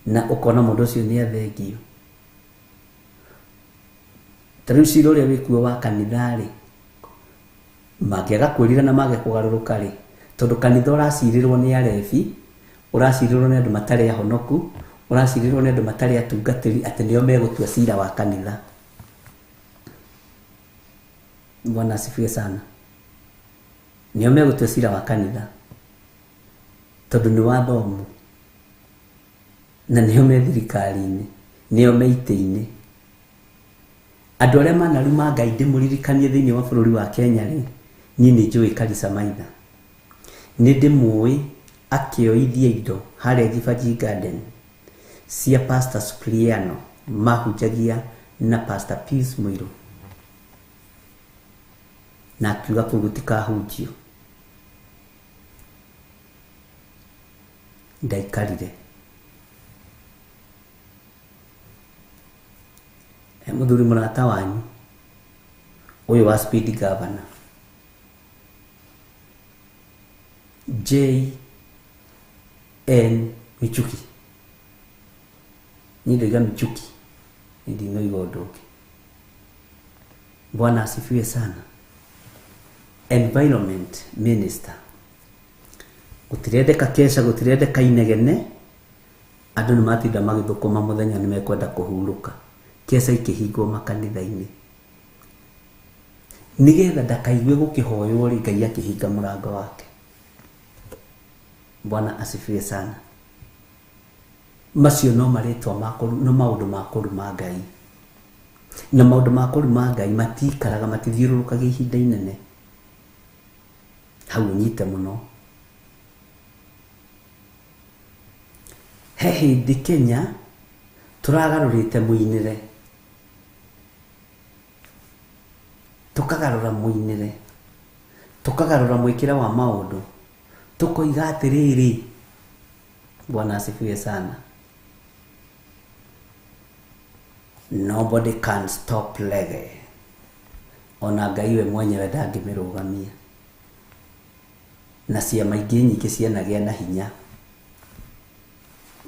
na ũkona mũndũ ũcio nĩ athengio ta rĩu cira ũrĩa wĩkuo wa kanitha rĩ mangĩaga kwĩrira na mage kũgarũrũka rĩ tondũ kanitha ũracirirwo nĩ arebi ũracirirwo nĩ andũ matarĩ ahonoku ũracirirwo nĩ andũ matarĩ atungatĩri atĩ nĩo megũtua cira wa kanitha Bwana asifiwe sana nĩo megũtua cira wa kanitha tondũ nĩ wathomu na nĩo me thirikari-inĩ nĩo me itĩ-inĩ andũ arĩa manaruma Ngai ndĩmũririkanie thĩinĩ wa bũrũri wa Kenya rĩ niĩ nĩ njũĩ Karisa Maitha nĩ ndĩmũĩ akĩoithia indo harĩa Gibaji Garden cia Pastor Supriano mahunjagia na Pastor Pius Mũirũ na akiuga kũu gũtikahunjio ndaikarire mũthuri mũrata wanyu ũyũ wa Speed Governor J.N. Michuki nĩndauga Michuki ndinoiga ũndũ ũngĩ Bwana asifiwe sana Environment Minister gũtirendeka kesha gũtirendeka inegene andũ nĩ matinda magĩthũkũma mũthenya nĩ mekwenda kũhurũka kesa ikĩhingwo makanitha-inĩ nĩgetha ndakaigue gũkĩhoywo rĩ Ngai akĩhinga mũrango wake Bwana asifiwe sana macio no marĩtwa no maũndũ ma kũruma Ngai na maũndũ ma kũruma Ngai matikaraga matithiũrũrũkaga ihinda inene hau nyite mũno he hĩndĩ Kenya tũragarũrĩte mũinĩre tukagarũra mũinĩre tukagarũra mwĩkĩre wa maũndũ tukoiga atĩrĩrĩ Bwana asifiwe sana nobody can stop reggae ona Ngai we mwenyewe ndangĩmĩrũgamia na ciama ingĩ nyingĩ cianagĩa na hinya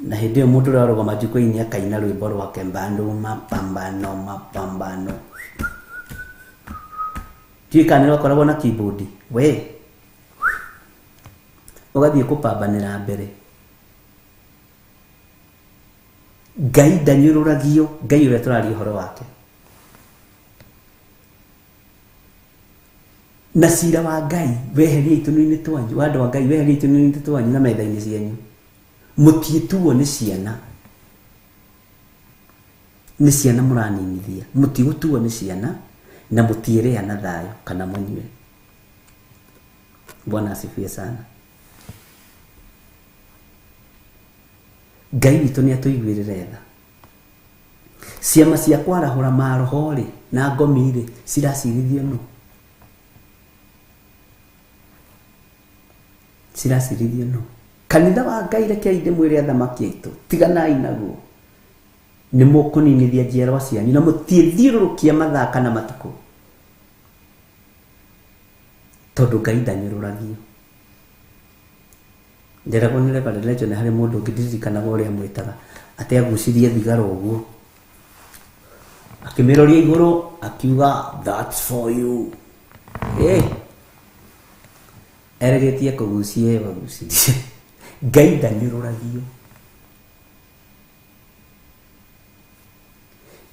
na hĩndĩ ĩyo mũndũ ũrarũgama njukũ-inĩ akaina rwĩmbo rwake mbando mapambano mapambano tuĩka nĩ rwakoragwo na keyboard we ũgathiĩ kũpambanĩra mbere Ngai ndanyũrũragio Ngai ũrĩa tũraria ũhoro wake na cira wa Ngai weherie itũnũ-inĩ twanyu wa andũ wa Ngai weherie itũnũ-inĩ twanyu na metha-inĩ cianyu mũtiĩtuo nĩ ciana mũraninithia mũtigũtuo nĩ ciana na mũtiĩrĩa na thayũ kana mũnyue Bwana asifiwe sana Ngai witũ nĩ atũiguĩrĩre tha ciama cia kwarahũra maroho rĩ na ngomi rĩ ciracirithio no ciracirithio no kanitha wa Ngai rekei ndĩmwĩre athamaki aitũ tiganai naguo nĩ mũkũninithia njiarwa cianyu na mũtiĩthiũrũrũkia mathaa kana matukũ tondũ Ngai ndanyũrũragio nderagwo nĩ Reverend Legend harĩ mũndũ ũngĩ ndirikanaga ũrĩa mwĩtaga atĩ agucirie thigara ũguo akĩmĩroria igũrũ akiuga that's for you eregetie kũgucia bagucirie Ngai ndanyũrũragio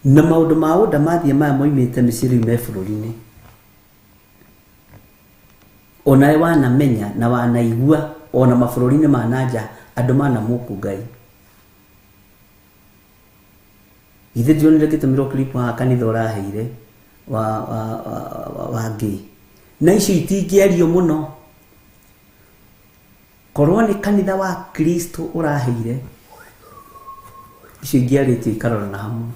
na maũndũ ma ũnda mathiĩ maya moimĩte mĩciĩ rĩu me bũrũri-inĩ onawe wanamenya na wanaigua ona mabũrũri-inĩ ma nanja andũ mana mũkũ Ngai. Ithe ndionire ngĩtũmĩrwo clip wa kanitha ũraheire wa ngĩ na icio itingĩario mũno korwo nĩ kanitha wa Kristo ũraheire icio ingĩarĩtio ikarorana hamwe.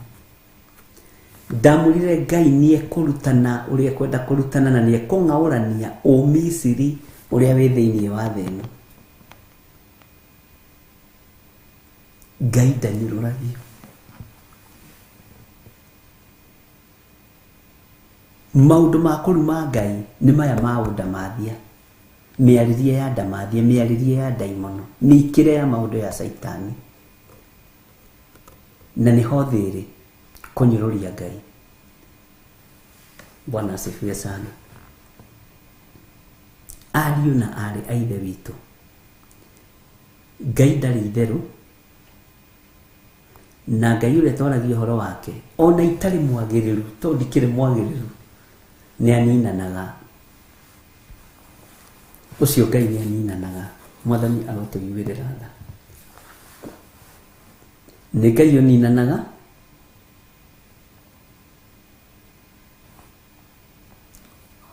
Ndamũrire Ngai nĩekũrutana ũrĩa ekwenda kũrutana na nĩekũng'aũrania ũmiciri ũrĩa wĩ thĩinĩ wa thĩ ĩno. Ngai ndanyũrũragio. Maũndũ ma kũruma Ngai nĩ maya ma ũndamathia, mĩarĩrie ya ndamathia, mĩarĩrie ya ndaimono, mĩikĩre ya maũndũ ya Saitani, na nĩho thĩrĩ kũnyũrũria Ngai. Bwana asifiwe sana. Ariũ na arĩ a ithe witũ, Ngai ndarĩ itherũ, na Ngai ũrĩa twaragia ũhoro wake ona itarĩ mwagĩrĩru, tondũ ndikĩrĩ mwagĩrĩru, nĩ aninanaga. Ũcio Ngai nĩ aninanaga. Mwathani arotũiguĩrĩra tha. Nĩ Ngai ũninanaga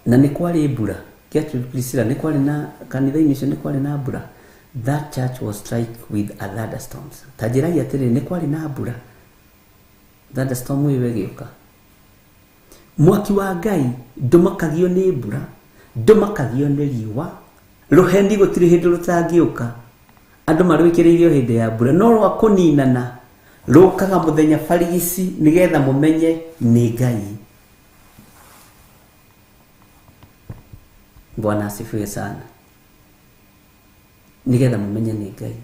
na nĩ kwarĩ mbura. Gertrude Priscilla, nĩ kwarĩ na kanitha-inĩ icio, nĩ kwarĩ na mbura. That church was struck with a thunderstorms. Ta njĩragia atĩrĩ, nĩ kwarĩ na mbura, thunderstorm ĩyo ĩgĩũka. Mwaki wa Ngai ndũmakagio nĩ mbura, ndũmakagio nĩ riũa, rũheni gũtirĩ hĩndĩ rũtangĩũka. Andũ marwĩkĩrĩirio hĩndĩ ya mbura, no rwa kũninana rũkaga mũthenya barigici nĩgetha mũmenye nĩ Ngai. Bwana asifiwe sana. Nĩgetha mũmenye nĩ Ngai.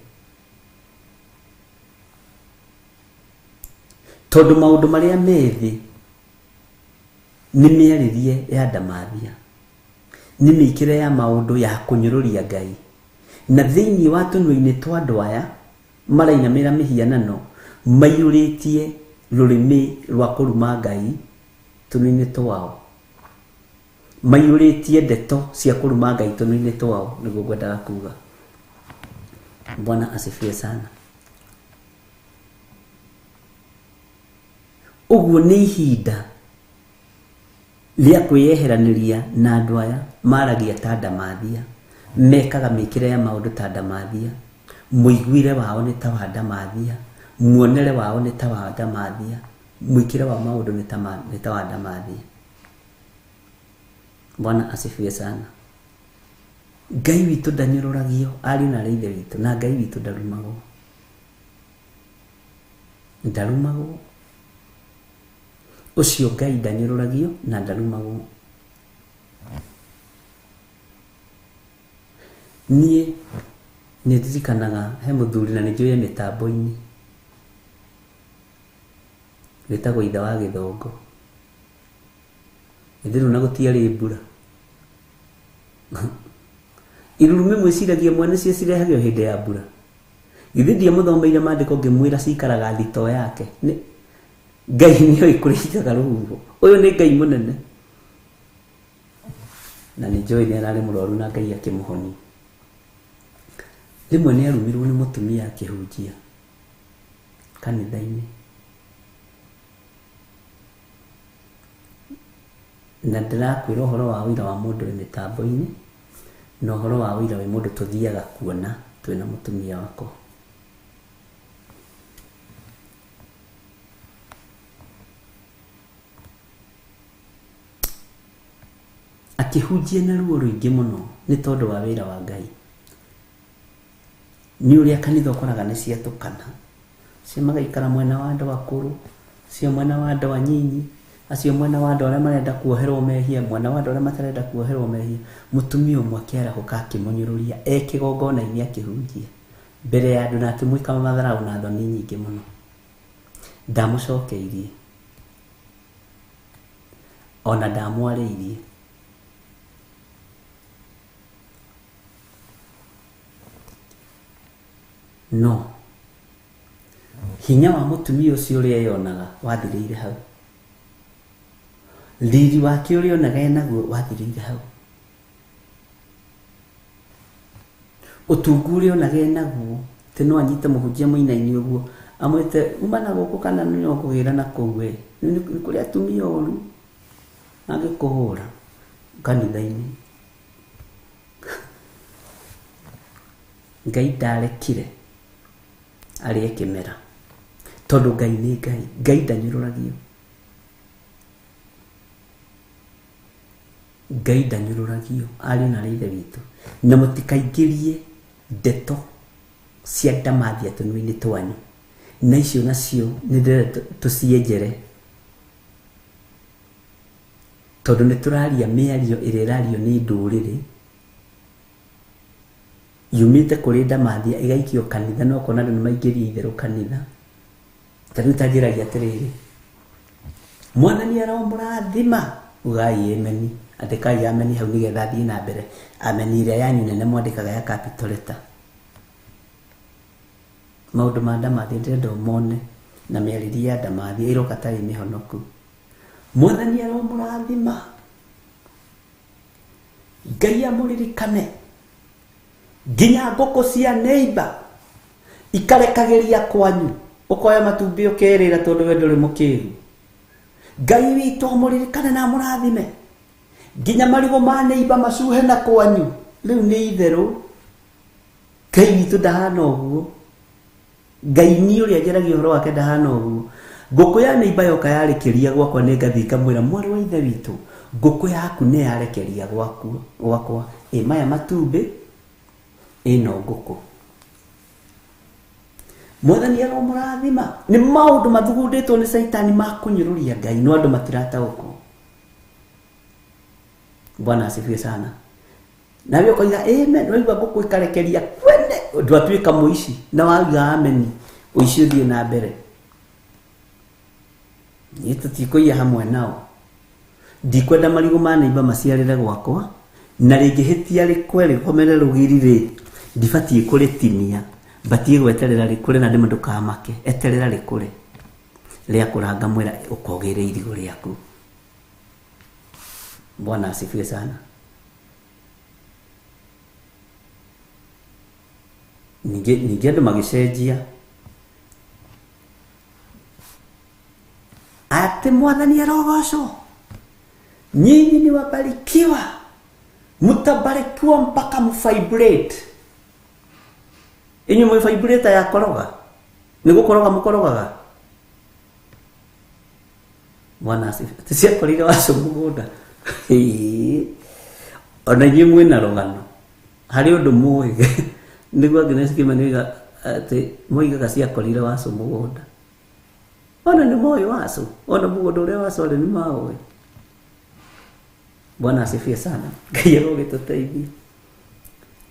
Tondũ maũndũ marĩa methĩ nĩ mĩarĩrie ya ndamathia, nĩ mĩikĩre ya maũndũ ya kũnyũrũria Ngai. Na thĩinĩ wa tũnua-inĩ twa andũ aya marainamĩra mĩhianano maiyũrĩtie rũrĩmĩ rwa kũruma Ngai tũnua-inĩ twao, maiyũrĩtie ndeto cia kũruma Ngai tũnua-inĩ twao, nĩguo ngwendaga kuga. Bwana asifiwe sana. Ũguo nĩ ihinda rĩa kwĩyeheranĩria na andũ aya maragia ta ndamathia, mekaga mĩkĩre ya maũndũ ta ndamathia, mũiguire wao nĩ ta wa ndamathia, muonere wao nĩ ta wa ndamathia, mwĩkĩre wa maũndũ nĩ ta wa ndamathia. Bwana asifiwe sana. Ngai witũ ndanyũrũragio, ariũ na ithe witũ, na Ngai witũ ndarumagwo. Ndarumagwo. Ũcio Ngai ndanyũrũragio na ndarumagwo. Niĩ nĩndirikanaga he mũthuri na nĩnjũĩ mĩtambo-inĩ wĩtagwo ithe wa Gĩthongo. Ithe rĩu na gũtiarĩ mbura, irurumĩ mwĩciragia mwene cio cirehagio hĩndĩ ya mbura. Githĩ ndiamũthomeire maandĩko ngĩmwĩra cikaraga thitoo yake. Ngai nĩoĩ kũrĩa ikaga rũhuho. Ũyũ nĩ Ngai mũnene, na nĩnjũĩ nĩ ararĩ mũrwaru na Ngai akĩmũhonia. Rĩmwe nĩ arumirwo nĩ mũtumia akĩhunjia kanitha-inĩ, na ndĩrakwĩra ũhoro wa ũira wa mũndũ wĩ mĩtambo-inĩ na ũhoro wa ũira wĩ mũndũ tũthiaga kuona twĩna mũtumia wako. Akĩhunjia na ruo rũingĩ mũno nĩ tondũ wa wĩra wa Ngai. Nĩ ũrĩa kanitha ũkoraga nĩ ciatũkana, cio magaikara mwena wa andũ akũrũ, cio mwena wa andũ anyinyi, acio mwena wa andũ arĩa marenda kuoherwo mehia, mwena wa andũ arĩa matarenda kuoherwo mehia. Mũtumia ũmwe akĩarahũka akĩmũnyũrũria kĩgongona-inĩ akĩhunjia mbere ya andũ na akĩmwĩka matharaũ na thoni nyingĩ mũno. Ndamũcokeirie ona ndamwarĩirie. No hinya wa mũtumia ũcio ũrĩa eyonaga wathirĩire hau, riri wake ũrĩa onaga enaguo wathirĩire hau. utungure onage naguo te no anyite muhunjia muinaini uguo amwite umana guku kana no kugira na kuwe ni kuri atumia oru agikuhura kanitha-ini Ngai ndarekire arie kimera tondu Ngai ni Ngai ndanyururagio Ngai ndanyururagio ari na rithe witu na mutikaingĩrie ndeto cia ndamathia tũnua-inĩ twanyu na icio nacio nĩ ndĩrenda tũcienjere tondu nĩ tũraria mĩario ĩrĩa ĩrario nĩ ndũrĩrĩ yumĩte kũrĩ ndamathia ĩgaikio kanitha no kona nĩ maingĩria itherũ kanitha tarĩu tanjĩragia atĩrĩrĩ mwathani aromũrathima ugai ameni andĩkai ameni hau nĩgetha thiĩ na mbere ameni ĩrĩa yanyu nene mwandĩkaga ya capital letter maũndũ ma ndamathia ndĩrenda ũmone na mĩarĩrie ya ndamathia ĩroka tarĩ mĩhonoku mwathani aromũrathima Ngai amũririkane nginya ngũkũ cia neighbor ikarekagĩria kwanyu ũkoya matumbĩ ũkerĩra tondũ we ndũrĩ mũkĩĩgu Ngai witũ amũririkane na amũrathime nginya marigũ ma neighbor macuhe na kwanyu rĩu nĩ itherũ Ngai witũ ndahana ũguo Ngai ni ũrĩa njaragia ũhoro wake ndahana ũguo ngũkũ ya neighbor yoka yarekeria gwakwa nĩ ngathii ngamwĩra mwarĩ wa ithe witũ ngũkũ yaku nĩ yarekeria gwakwa maya matumbĩ ĩno ngũkũ mwathani aromũrathima nĩ maũndũ mathugundĩtwo nĩ Saitani ma kũnyũrũria Ngai no andũ matirataũkwo Bwana asifiwe sana nawe ukoiga amen waigua ngũkũ ikarekeria kwene ndwatuĩka mũici na wauga ameni ũici ũthiĩ na mbere nĩ tũtikũiya hamwe nao ndikwenda marigũ ma neighbor maciarĩre gwakwa na rĩngĩ hĩtia rĩkwe rĩkomere rũgiri rĩ ndibatiĩ kũrĩtinia batie gweterera rĩkũre na ndĩma ndũkamake eterera rĩkũre rĩa kũranga mwĩra ũkogĩre irigũ rĩaku Bwana asifiwe sana ningĩ andũ magĩcenjia atĩ mwathani arogocwo nyinyi ni wabarikiwa mutabarikiwa mpaka mvibrate inyu mvibrate ya koroga ni gukoroga mukorogaga Bwana asifiwe tisia korire wacu mugunda ona nyinyi mwina rogano hari undu muwi niguo Agnes Kimani ati muigaga cia korire wacu mugunda ona ni moyo wacu ona mugunda uria wacu ni mawe Bwana asifiwe sana Ngai arogĩtũteithie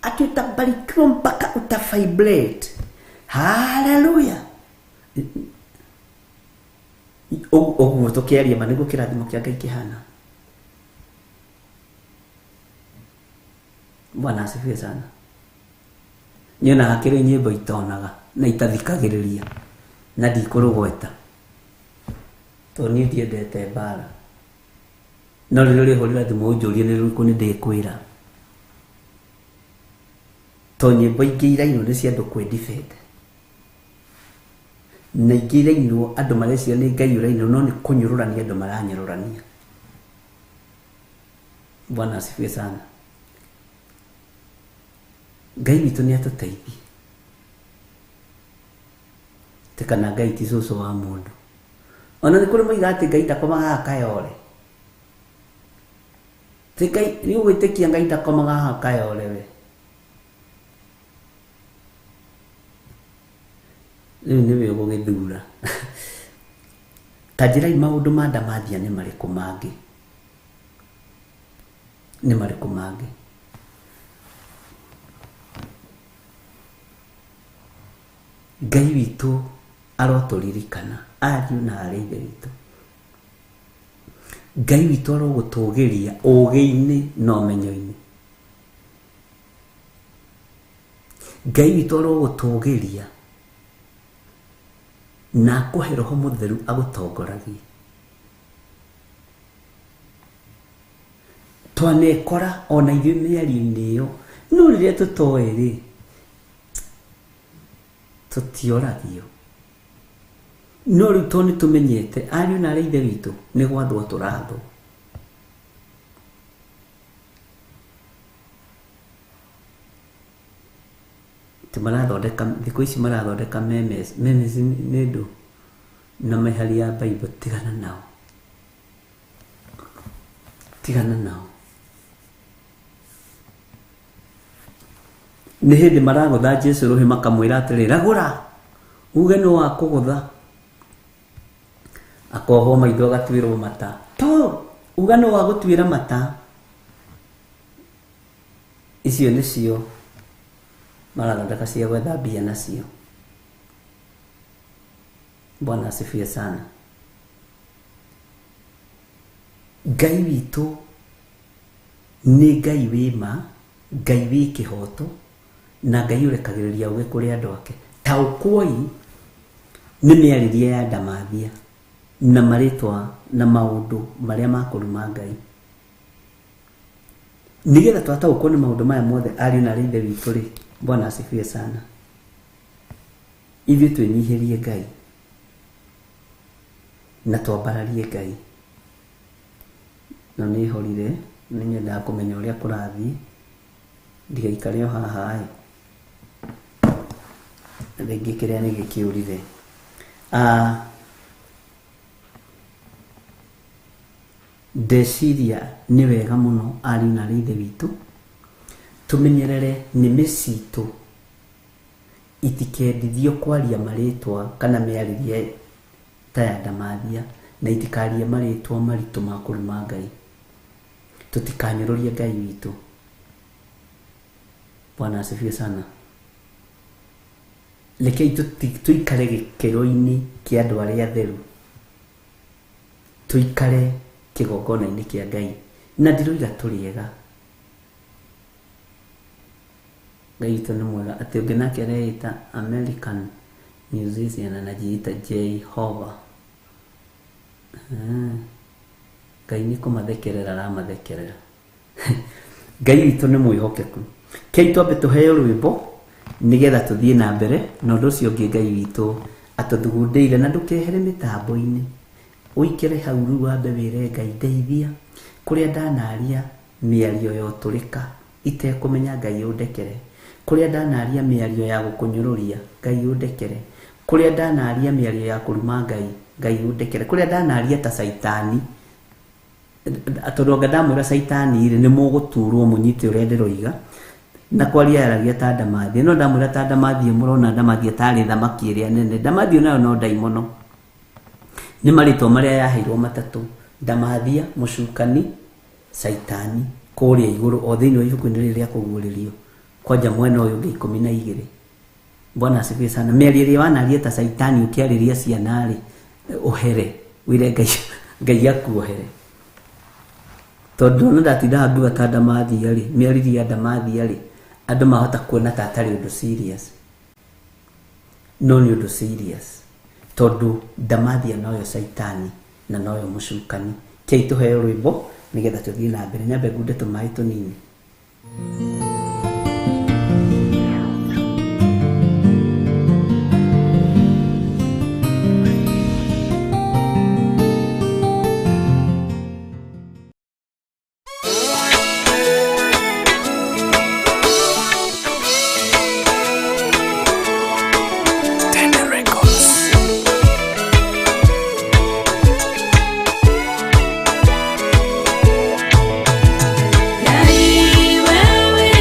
ati utabarikiwa mpaka utavibrate haleluya oguo tũkĩaria ma nĩguo kĩrathimo kĩa Ngai kĩhana Bwana asifiwe sana nyona hakĩrĩ nyĩmbo itonaga na itathikagĩrĩria na ndikũrũgweta tondũ niĩ ndiendete mbara no rĩrĩa ũrĩhũrĩra thimũ ũnjũrie nĩ rĩrĩkũ nĩ ndĩkwĩra tondũ nyĩmbo ingĩ irainwo nĩ cia andũ kwĩdefend na ingĩ irainwo andũ marecia nĩ Ngai ũrainwo no nĩ kũnyũrũrania andũ maranyũrũrania Bwana asifiwe sana Ngai witũ nĩ atũteithie te kana Ngai ti cũcũ wa mũndũ ona nĩ kũrĩ moiga atĩ Ngai ndakomaga akayore te Ngai nĩ ũgwĩtĩkia Ngai ndakomaga akayore we rĩu nĩwe ũgũgĩthura ta njĩrai maũndũ ma ndamathia nĩ marĩkũ mangĩ Ngai witũ arotũririkana ariũ na arĩ ithe witũ Ngai witũ arogũtũgĩria ũgĩ-inĩ na ũmenyo-inĩ Ngai witũ arogũtũgĩria na akũhe Roho Mũtheru agũtongoragie twanekora ona ithuĩ mĩario-inĩ ĩyo no rĩrĩa tũtoĩ rĩ tutioragio no riu to ni tumenyete ariu na ithe witu ni gwathwo turathwo timarathondeka thikũ ici marathondeka memes nĩ ndũ na mehari ya Bible. tigana nao nĩ hĩndĩ maragũtha Jesu rũhĩ makamwĩra atĩrĩ ragũra uge nĩ wa kũgũtha akohwo maitho agatuĩrwo mata to uga nĩ wa gũtuĩra mata. Icio nĩcio marathondeka cia gwetha mbia nacio. Bwana asifiwe sana. Ngai witũ nĩ Ngai wĩma, Ngai wĩ kĩhoto na Ngai ũrekagĩrĩria ũgĩ kũrĩ andũ ake. Taũkũoi nĩ mĩarĩrie ya ndamathia na marĩtwa na maũndũ marĩa ma kũruma Ngai. Nigetha twataũkwo nĩ maũndũ maya mothe ariũ na ithe witũ rĩ, Bwana asifiwe sana. Ithuĩ twĩnyihĩrie Ngai na twambararie Ngai. Na nĩ horire nĩ nyendaga kũmenya ũrĩa kũrathiĩ, ndigaikare o haha rĩngĩ kĩrĩa nĩ gĩkĩũrire. Ndeciria nĩ wega mũno ariũ na ithe witũ tũmenyerere nĩmĩ citũ itikendithio kwaria marĩtwa kana mĩarĩrie ta ya ndamathia na itikarie marĩtwa maritũ ma kũruma Ngai. Tutikanyũrũrie Ngai witũ. Bwana asifiwe sana. Rekei tuikare gĩkĩro-inĩ kĩa andũ arĩa atheru, tuikare kĩgongona-inĩ kĩa Ngai na ndiroiga tũrĩega. Ngai witũ nĩ mwega. Atĩ ũngĩ nake areĩta American musician anajiita Jehova. Ngai nĩ kũmathekerera aramathekerera. Ngai witũ nĩ mwĩhokeku. Kei twambe tũheo rwĩmbo nigetha tũthiĩ na mbere na ũndũ ũcio ũngĩ Ngai witũ atũthugundĩire na ndũkehere mĩtambo-inĩ. Ũikere hau rĩu wambe wĩre Ngai ndeithia kũrĩa ndanaria mĩario ya ũtũrĩka itekũmenya Ngai ũndekere. Kũrĩa ndanaria mĩario ya gũkũnyũrũria Ngai ũndekere. Kũrĩa ndanaria mĩario ya kũruma Ngai, Ngai ũndekere. Kũrĩa ndanaria ta Saitani, tondũ anga ndamwĩra Saitani rĩ nĩ mũgũturwo mũnyite ũrĩa ndĩroiga, na kwaria aragia ta ndamathia. No ndamwĩra ta ndamathia mũrona ndamathia tarĩ thamaki ĩrĩa nene. Ndamathia nayo no ndaimono. Nĩ marĩtwa marĩa yaheirwo matatũ: ndamathia, mũcukani, Saitani kũrĩa igũrũ o thĩinĩ wa ibuku-inĩ rĩrĩ rĩa kũguũrĩrio kwanja mwena ũyũ ũngĩ 12. Bwana asifiwe sana. Mĩario ĩrĩa wanaria ta Saitani ũkĩarĩria ciana rĩ, ũhere wĩre Ngai akuohere. Tondũ no ndatinda nduga ta ndamathia rĩ, mĩaririe ya ndamathia rĩ, andũ mahota kuona ta atarĩ ũndũ serious. No nĩ ũndũ serious. Tondũ ndamathia noyo Saitani na noyo mũcukani. Kei tũheo rwĩmbo nigetha tũthiĩ na mbere. Nyambe ngunde tũmaĩ tũnini. Yai wewe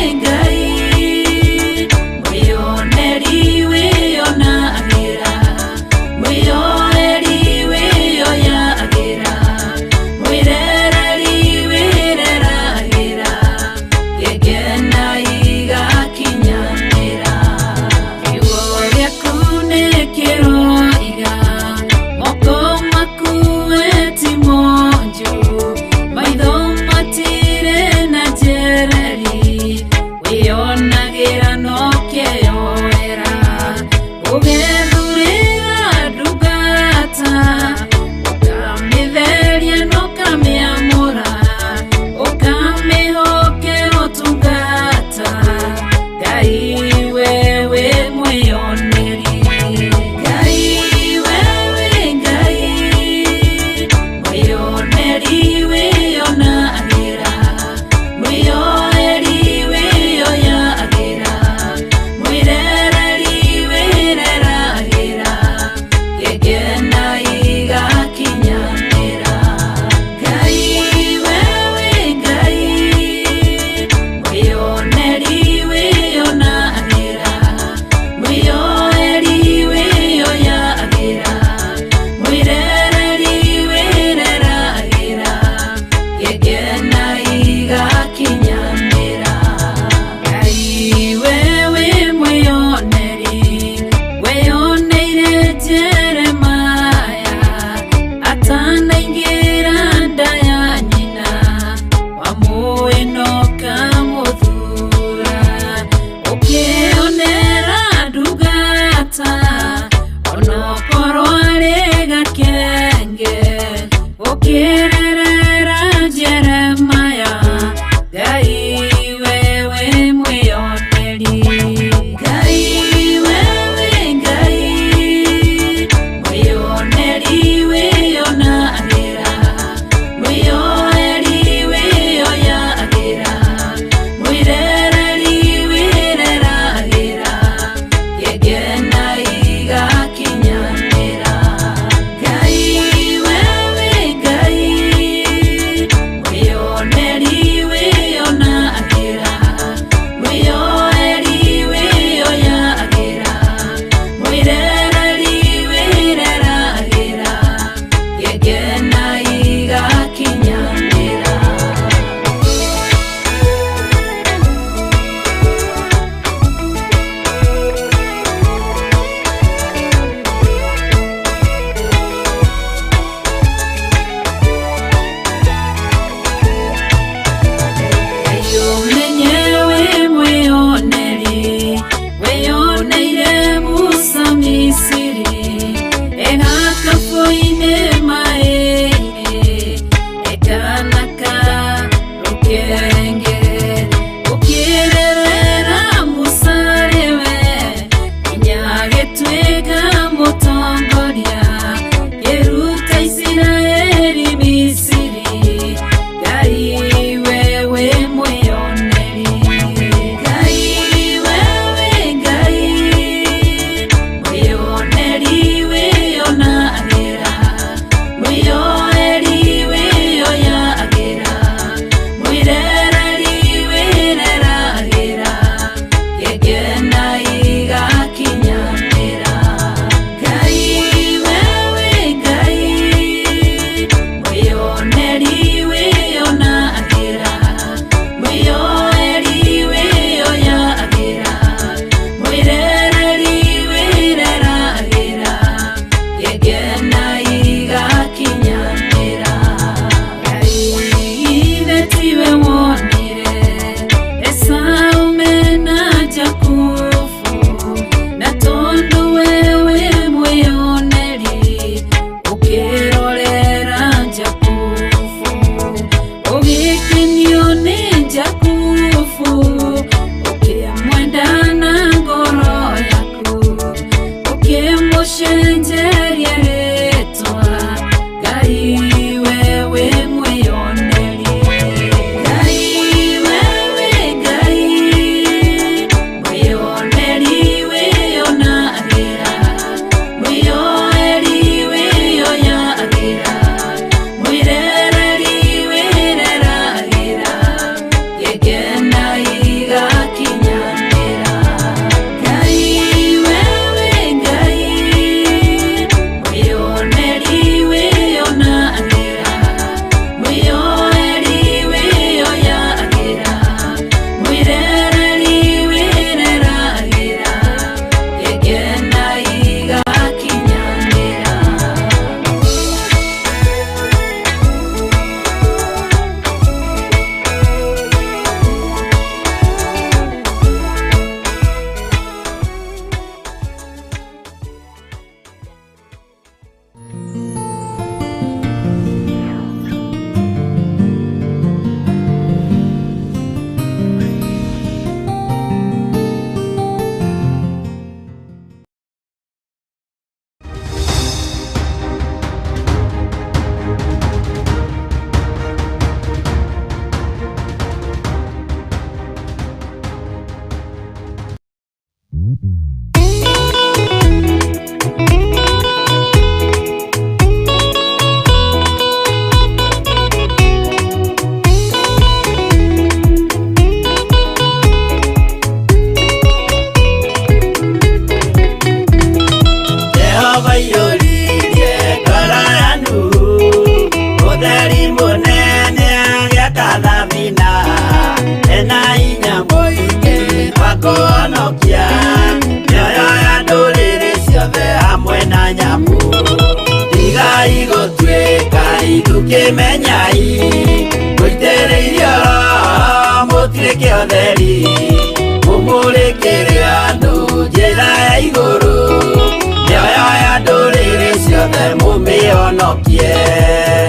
ũmĩhonokie.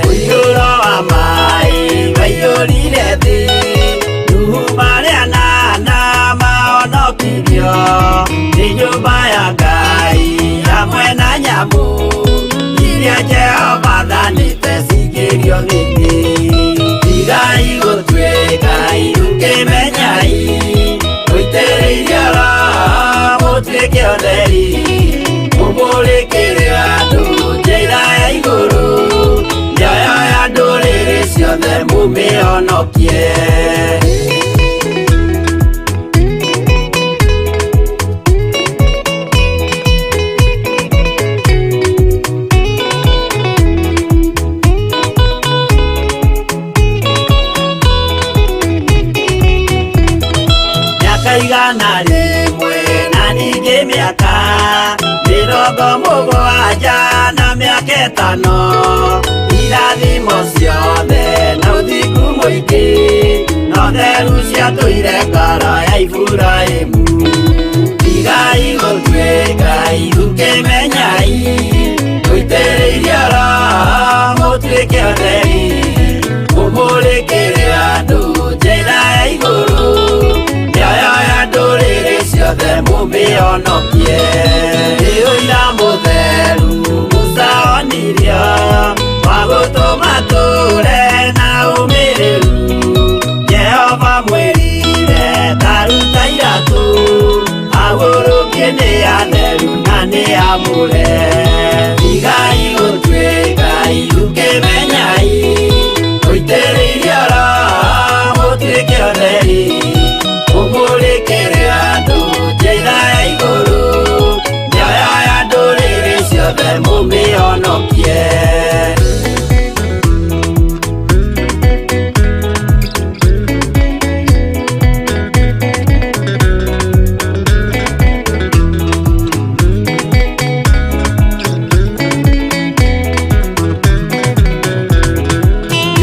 Mũiyũro wa maĩ waiyũrire thĩ, Nuhu marĩa nana mahonokirio nĩ nyũmba ya Ngai hamwe na nyamũ iria Jehova thanĩte cingĩrio thĩ-inĩ. Tigai gũtuĩka irukĩmenyai, mũitĩrĩirie Roho mũtuĩke ũtheri, mũmũrĩkĩre andũ njĩra ya igũrũ, mĩoyo ya ndũrĩrĩ ciothe mũmĩhonokie. Igana rĩmwe na ningĩ mĩaka 70 na mĩaka 5, irathimo ciothe na ũthingu mũingĩ na ũtheru ciatũire ngoro ya Iburahĩmu. Tigai gũtuĩka irukĩmenyai, mũitĩrĩirie Roho mũtuĩke ũtheri, mũmũrĩkĩre andũ njĩra ya igũrũ, mĩoyo ya ndũrĩrĩ ciothe mũmĩhonokie. Ũira mũtheru Musa onirio wa gũtũma tũre na ũmĩrĩru, Jehova mwĩrire taruta iratũ, agũrũkie nĩ atheru na nĩ amũre. Tigai gũtuĩka irukĩmenyai, mũitĩrĩirie Roho mũtuĩke ũtheri, mũmũrĩkĩre andũ njĩra ya igũrũ, mĩoyo ya ndũrĩrĩ ciothe mũmĩhonokie.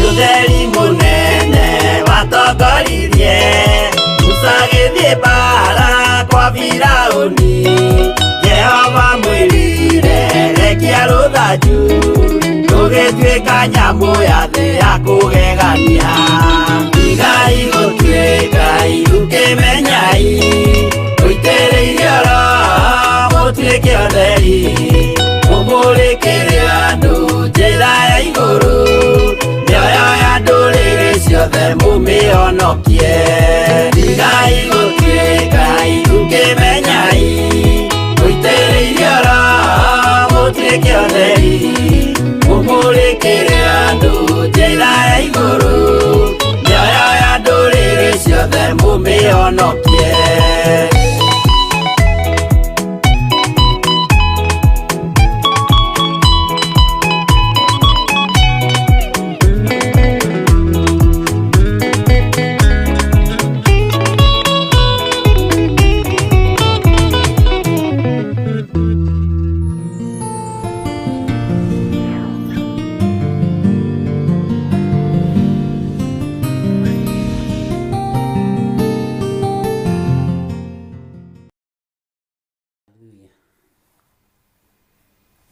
Ũtheri mũnene watongoririe Musa agĩthiĩ mbara kwa Firaũni, Jehova mwĩrire rekia rũthanju, rũgĩtuĩka nyamũ ya thĩ ya kũgegania. Tigai gũtuĩka irukĩmenyai, mũitĩrĩirie Roho mũtuĩke ũtheri, mũmũrĩkĩre andũ njĩra ya igũrũ, mĩoyo ya ndũrĩrĩ ciothe mũmĩhonokie. Tigai gũtuĩka irukĩmenyai, mũitĩrĩirie Roho mũtuĩke ũtheri, mũmũrĩkĩre andũ njĩra ya igũrũ, mĩoyo ya ndũrĩrĩ ciothe mũmĩhonokie.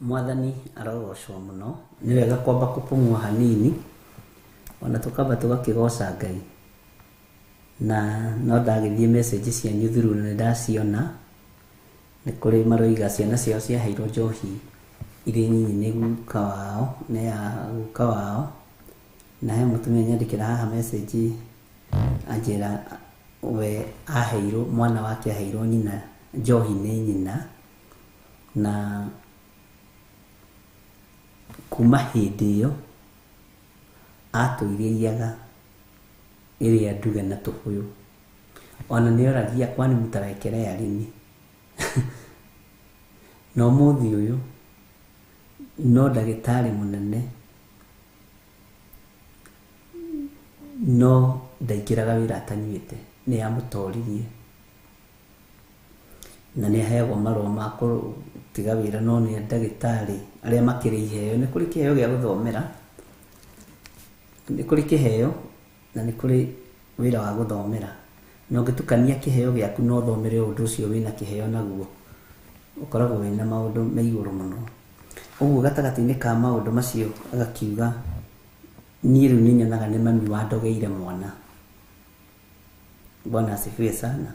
Mwathani arogocwo mũno. Nĩ wega kwamba kupumua hanini, ona tukamba tugakĩgoca Ngai. Na no ndagĩthiĩ message cianyu through na ndaciona. Nĩ kũrĩ maroiga ciana ciao ciaheirwo njohi irĩ nyinyi nĩ guka wao, nĩ ya guka wao. Na he mũtumia nyandĩkĩra haha message anjĩra we aheirwo, mwana wake aheirwo nyina njohi nĩ nyina, na kuma hĩndĩ ĩyo atũirĩiaga ĩrĩa nduge na tũhũyũ. Ona nĩoragia kwani mtawekelea lini? Na ũmũthĩ ũyũ no ndagĩtarĩ mũnene, no ndaingĩraga wĩra atanyuĩte, nĩ amũtoririe na nĩ aheagwo marũa ma kũtiga wĩra. No nĩ ndagĩtarĩ arĩa makĩrĩ iheo, nĩ kũrĩ kĩheo gĩa gũthomera, nĩ kũrĩ kĩheo na nĩ kũrĩ wĩra wa gũthomera. Na ũngĩtukania kĩheo gĩaku no thomere ũndũ ũcio wĩna kĩheo naguo, ũkoragwo wĩna maũndũ me igũrũ mũno. Ũguo gatagatĩ-inĩ ka maũndũ macio agakiuga niĩ rĩu nĩ nyonaga nĩ mami wandogeire mwana. Bwana asifiwe sana.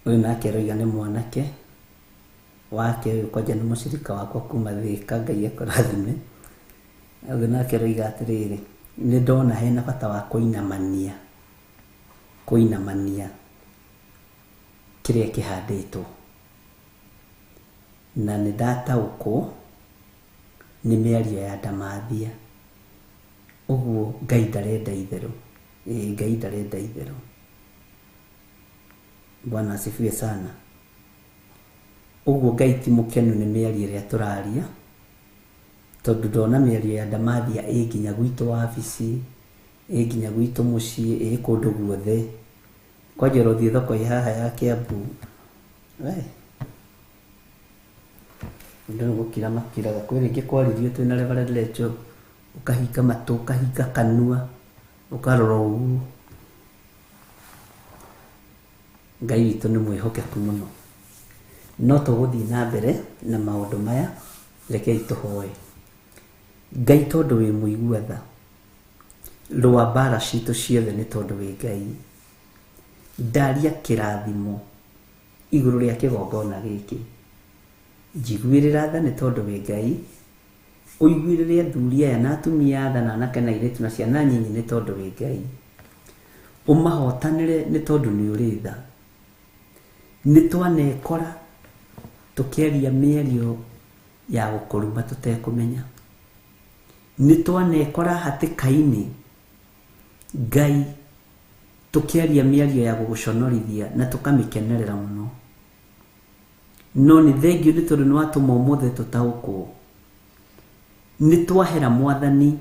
Ũyũ nake aroiga nĩ mwanake wake ũyũ kwanja nĩ mũcirika wakwa kuma Thĩka, Ngai akũrathime. Ũyũ nake aroiga atĩrĩrĩ, nĩ ndona hena bata wa kũinamania kĩrĩa kĩhandĩtwo, na nĩ ndataũkwo nĩ mĩario ya ndamathia. Ũguo Ngai ndarenda itherũ, Ngai ndarenda itherũ. Bwana asifiwe sana. Ũguo Ngai ti mũkenu nĩ mĩario ĩrĩa tũraria, tondũ ndona mĩario ya ndamathia nginya gwitũ wabici, nginya gwitũ mũciĩ, kũndũ guothe. Kwanja ũrothiĩ thoko haha ya Kiambu, ndĩ gũkira makiraga kwĩ rĩngĩ kwaririo twĩna Reverend Lecho, ũkahinga matũ, ũkahinga kanua, ũkarora ũguo. Ngai witũ nĩ mwĩhokeku mũno. No tũgũthiĩ na mbere na maũndũ maya, rekei tũhoe. Ngai tondũ wĩ mũigua-tha, rũa mbara citũ ciothe nĩ tondũ wĩ Ngai. Ndaria kĩrathimo igũrũ rĩa kĩgongona gĩkĩ. Njiguĩrĩra tha nĩ tondũ wĩ Ngai. Ũiguĩrĩre athuri aya na atumia tha na anake na airĩtu na ciana nyinyi nĩ tondũ wĩ Ngai. Ũmahotanĩre nĩ tondũ nĩ ũrĩ tha. Nĩ twanekora tũkĩaria mĩario ya gũkũruma tũtekũmenya. Nĩ twanekora hatĩka-inĩ Ngai tũkĩaria mĩario ya gũgũconorithia na tũkamĩkenerera mũno. No nĩ thengio nĩ tondũ nĩ watũma ũmũthĩ tũtaũkwo. Nĩ twahera Mwathani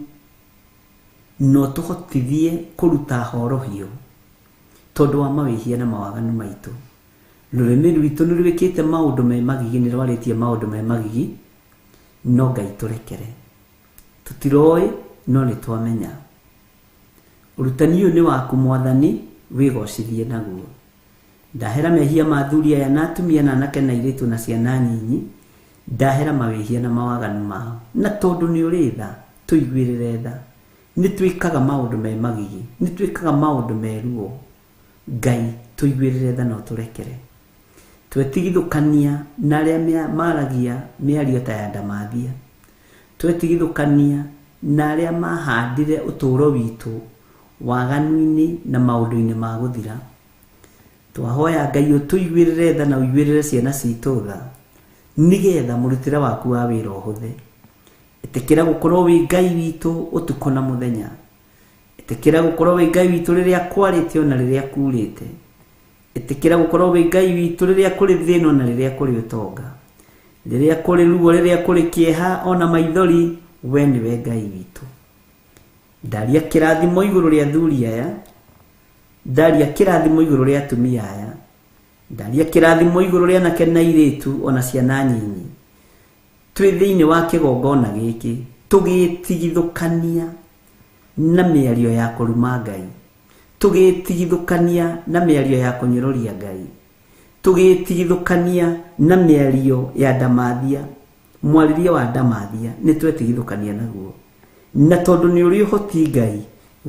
no tũhotithie kũruta horohio tondũ wa mawĩhia na mawaganu maitũ. Rũrĩmĩ rwitũ nĩ rwĩkĩte maũndũ me magigi, nĩ rwarĩtie maũndũ me magigi, no Ngai tũrekere. Tũtiroĩ no nĩ twamenya. Ũrutani ũyũ nĩ waku Mwathani, wĩgocithie naguo. Ndahera mehia ma athuri aya na atumia na anake na airĩtu na ciana nyinyi, ndahera mawĩhia na mawaganu mao. Na tondũ nĩ ũrĩ tha, tũiguĩrĩre tha. Nĩ twĩkaga maũndũ me magigi, nĩ twĩkaga maũndũ me ruo. Ngai tũiguĩrĩre tha no tũrekere. Twetigithũkania na arĩa maragia mĩario ta ya ndamathia. Twetigithũkania na arĩa mahandire ũtũũro witũ waganu-inĩ na maũndũ-inĩ ma gũthira. Twahoya Ngai ũtũiguĩrĩre tha na ũiguĩrĩre ciana citũ tha, nĩgetha mũrutĩre waku wa wĩra ũhũthe. Ĩtĩkĩra gũkorwo wĩ Ngai witũ ũtukũ na mũthenya. Ĩtĩkĩra gũkorwo wĩ Ngai witũ rĩrĩa kwarĩte ona rĩrĩa kurĩte. Ĩtĩkĩra gũkorwo wĩ Ngai witũ rĩrĩa kũrĩ thĩna ona rĩrĩa kũrĩ ũtonga. Rĩrĩa kũrĩ ruo, rĩrĩa kũrĩ kĩeha ona maithori, we nĩwe Ngai witũ. Ndaria kĩrathimo igũrũ rĩa athuri aya, ndaria kĩrathimo igũrũ rĩa atumia aya, ndaria kĩrathimo igũrũ rĩa anake na airĩtu ona ciana nyinyi. Twĩ thĩinĩ wa kĩgongona gĩkĩ tũgĩtigithũkania na mĩario ya kũruma Ngai, tũgĩtigithũkania na mĩario ya kũnyũrũria Ngai, tũgĩtigithũkania na mĩario ya ndamathia. Mwarĩrie wa ndamathia nĩ twetigithũkania naguo, na tondũ nĩ ũrĩ ũhoti Ngai,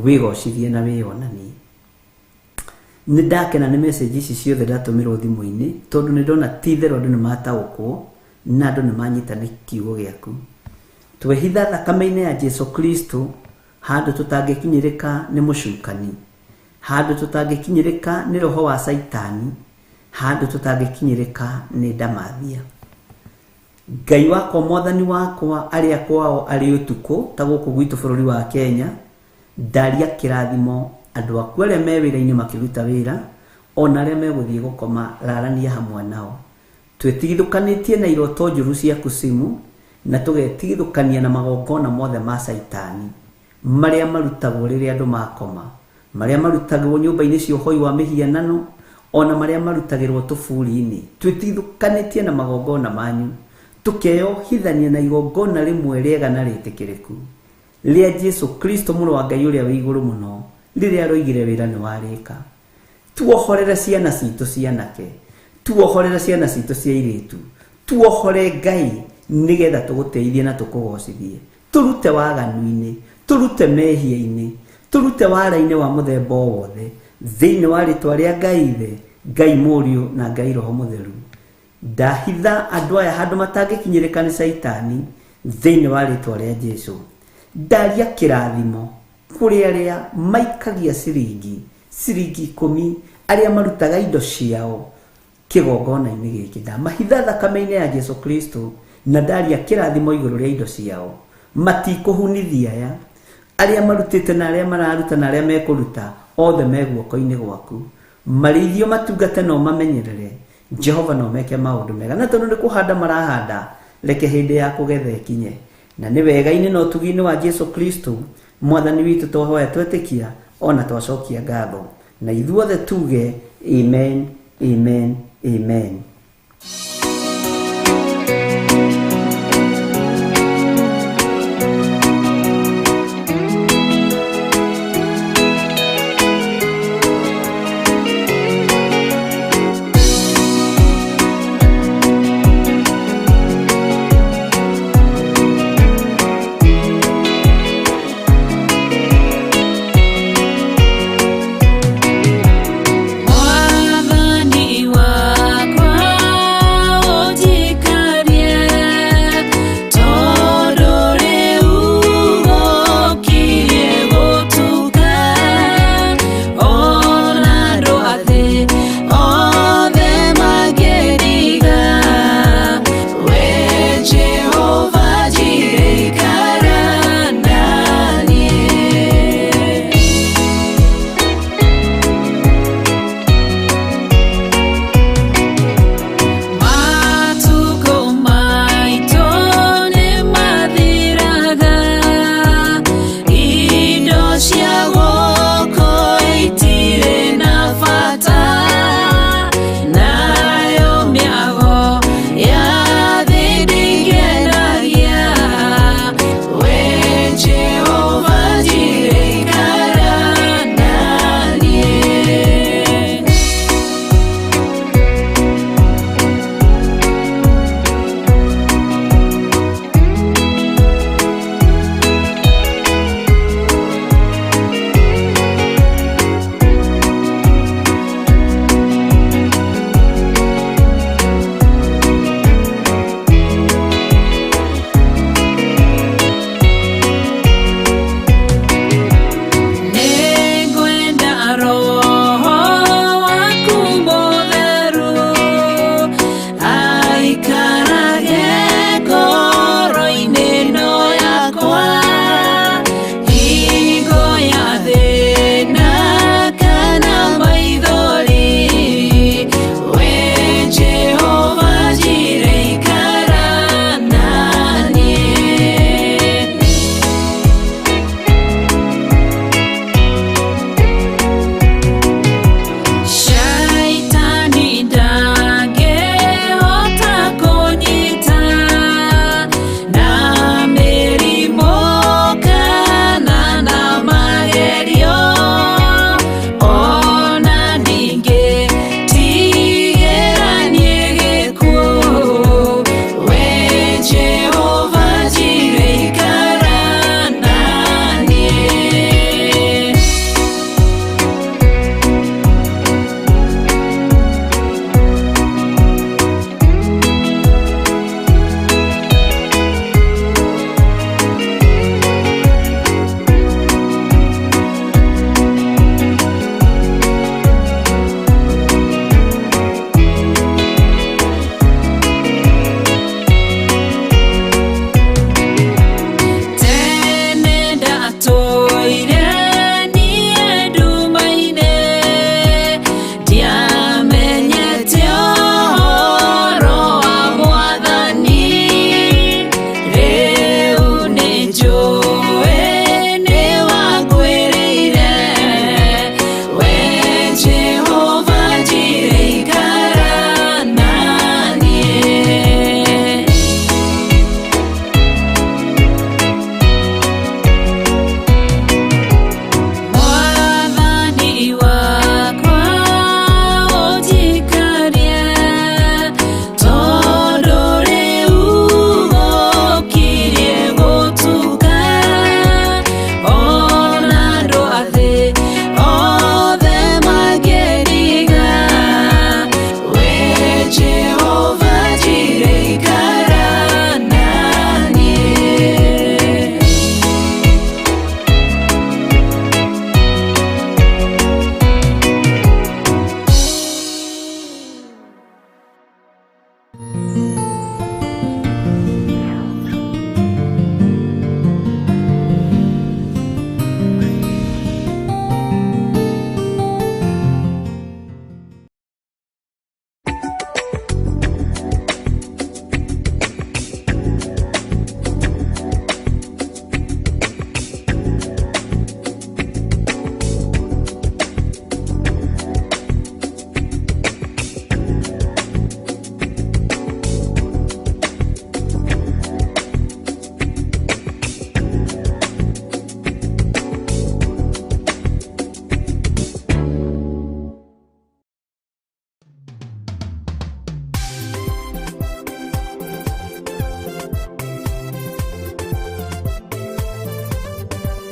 wĩgocithie na wĩonanie. Nĩ ndakena nĩ message ici ciothe ndatũmĩrwo thimũ-inĩ, tondũ nĩ ndona ti therũ andũ nĩ mataũkwo na andũ nĩ manyita nĩ kiugo gĩaku. Twehitha thakame-inĩ ya Jesu Kristo handũ tũtangĩkinyĩrĩka nĩ mũcukani, handũ tũtangĩkinyĩrĩka nĩ roho wa Saitani, handũ tũtangĩkinyĩrĩka nĩ ndamathia. Ngai wakwa Mwathani wakwa arĩa kwao arĩ ũtukũ ta gũkũ gwitũ bũrũri wa Kenya, ndaria kĩrathimo andũ aku arĩa me wĩra-inĩ makĩruta wĩra, ona arĩa megũthiĩ gũkoma, rarania hamwe nao. Twetigithũkanĩtie na iroto njũru cia kusimu, na tũgetigithũkania na magongona mothe ma Saitani marĩa marutagwo rĩrĩa andũ makoma, marĩa marutagwo nyũmba-inĩ cia ũhoi wa mĩhianano, ona marĩa marutagĩrwo tũburi-inĩ. Twetigithũkanĩtie na magongona manyu, tũkeyohithania na igongona rĩmwe rĩega na rĩtĩkĩrĩku rĩa Jesu Kristo mũrũ wa Ngai ũrĩa wĩ igũrũ mũno, rĩrĩa aroigire wĩra nĩ warĩka. tuohorere ciana citũ cianake, tuohorere ciana citũ cia airĩtu, tuohore Ngai nigetha tũgũteithie na tũkũgocithie, tũrute waganu-inĩ, tũrute mehia-inĩ, tũrute wara-inĩ wa mũthemba o wothe thĩinĩ wa rĩtwa rĩa Ngai Ithe, Ngai Mũriũ na Ngai Roho Mũtheru. Ndahitha andũ aya handũ matangĩkinyĩrĩka nĩ Saitani thĩinĩ wa rĩtwa rĩa Jesũ. Ndaria kĩrathimo kũrĩ arĩa maikagia ciringi 10 arĩa marutaga indo ciao kĩgongona-inĩ gĩkĩ. Ndamahitha thakame-inĩ ya Jesũ Kristo na ndaria kĩrathimo igũrũ rĩa indo ciao. Matikũhunithia aya arĩa marutĩte na arĩa mararuta na arĩa mekũruta, othe me guoko-inĩ gwaku. Marĩithio matungate no mamenyerere, Jehova no meke maũndũ mega. Na tondũ nĩ kũhanda marahanda, reke hĩndĩ ya kũgetha ĩkinye. Na nĩ wega-inĩ na ũtugi-inĩ wa Jesũ Kristo Mwathani witũ twahoya twetĩkia ona twacokia ngatho. Na ithuothe tuge amen, amen, amen. Mwathani wakwa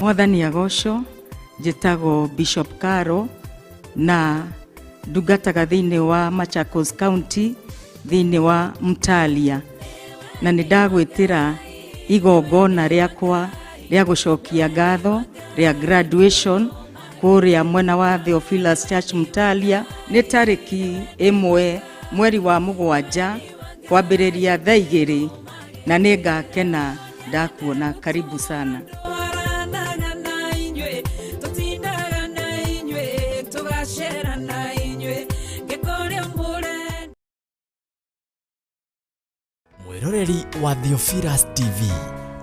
Mwathani agocwo, njĩtagwo Bishop Karo na ndungataga thĩinĩ wa Machakos County thĩinĩ wa Mtalia, na nĩ ndagwĩtĩra igongona rĩakwa rĩa gũcokia ngatho rĩa graduation kũrĩa mwena wa Theophilus Church Mtalia nĩ tarĩki 1 mweri wa 7 kwambĩrĩria thaa 2 na nĩ ngakena ndakuona. Karibu sana. Mwiroreri wa Theophilus TV,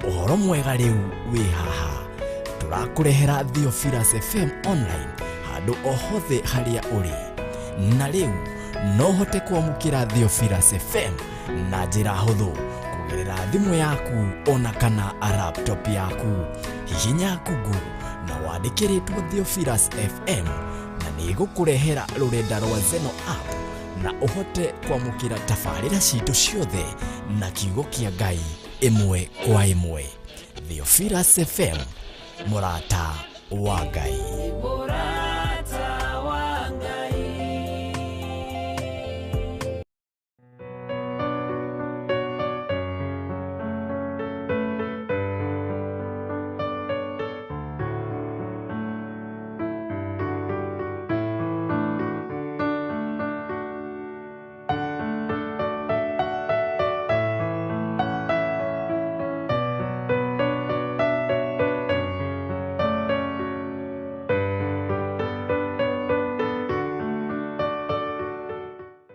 ũhoro mwega rĩu wĩ haha. Tũrakũrehera Theophilus FM online handũ o hothe harĩa ũrĩ. Na rĩu no hote kwamũkĩra Theophilus FM na njĩra hũthũ kũgerera thimũ yaku ona kana laptop yaku. Hihinya Google na wandĩke rĩtwa Theophilus FM na nĩ gũkũrehera rũrenda rwa Zeno app na ũhote kwamũkĩra tabarĩra citũ ciothe na kiugo kĩa Ngai ĩmwe kwa ĩmwe. Theophilus FM, mũrata wa Ngai.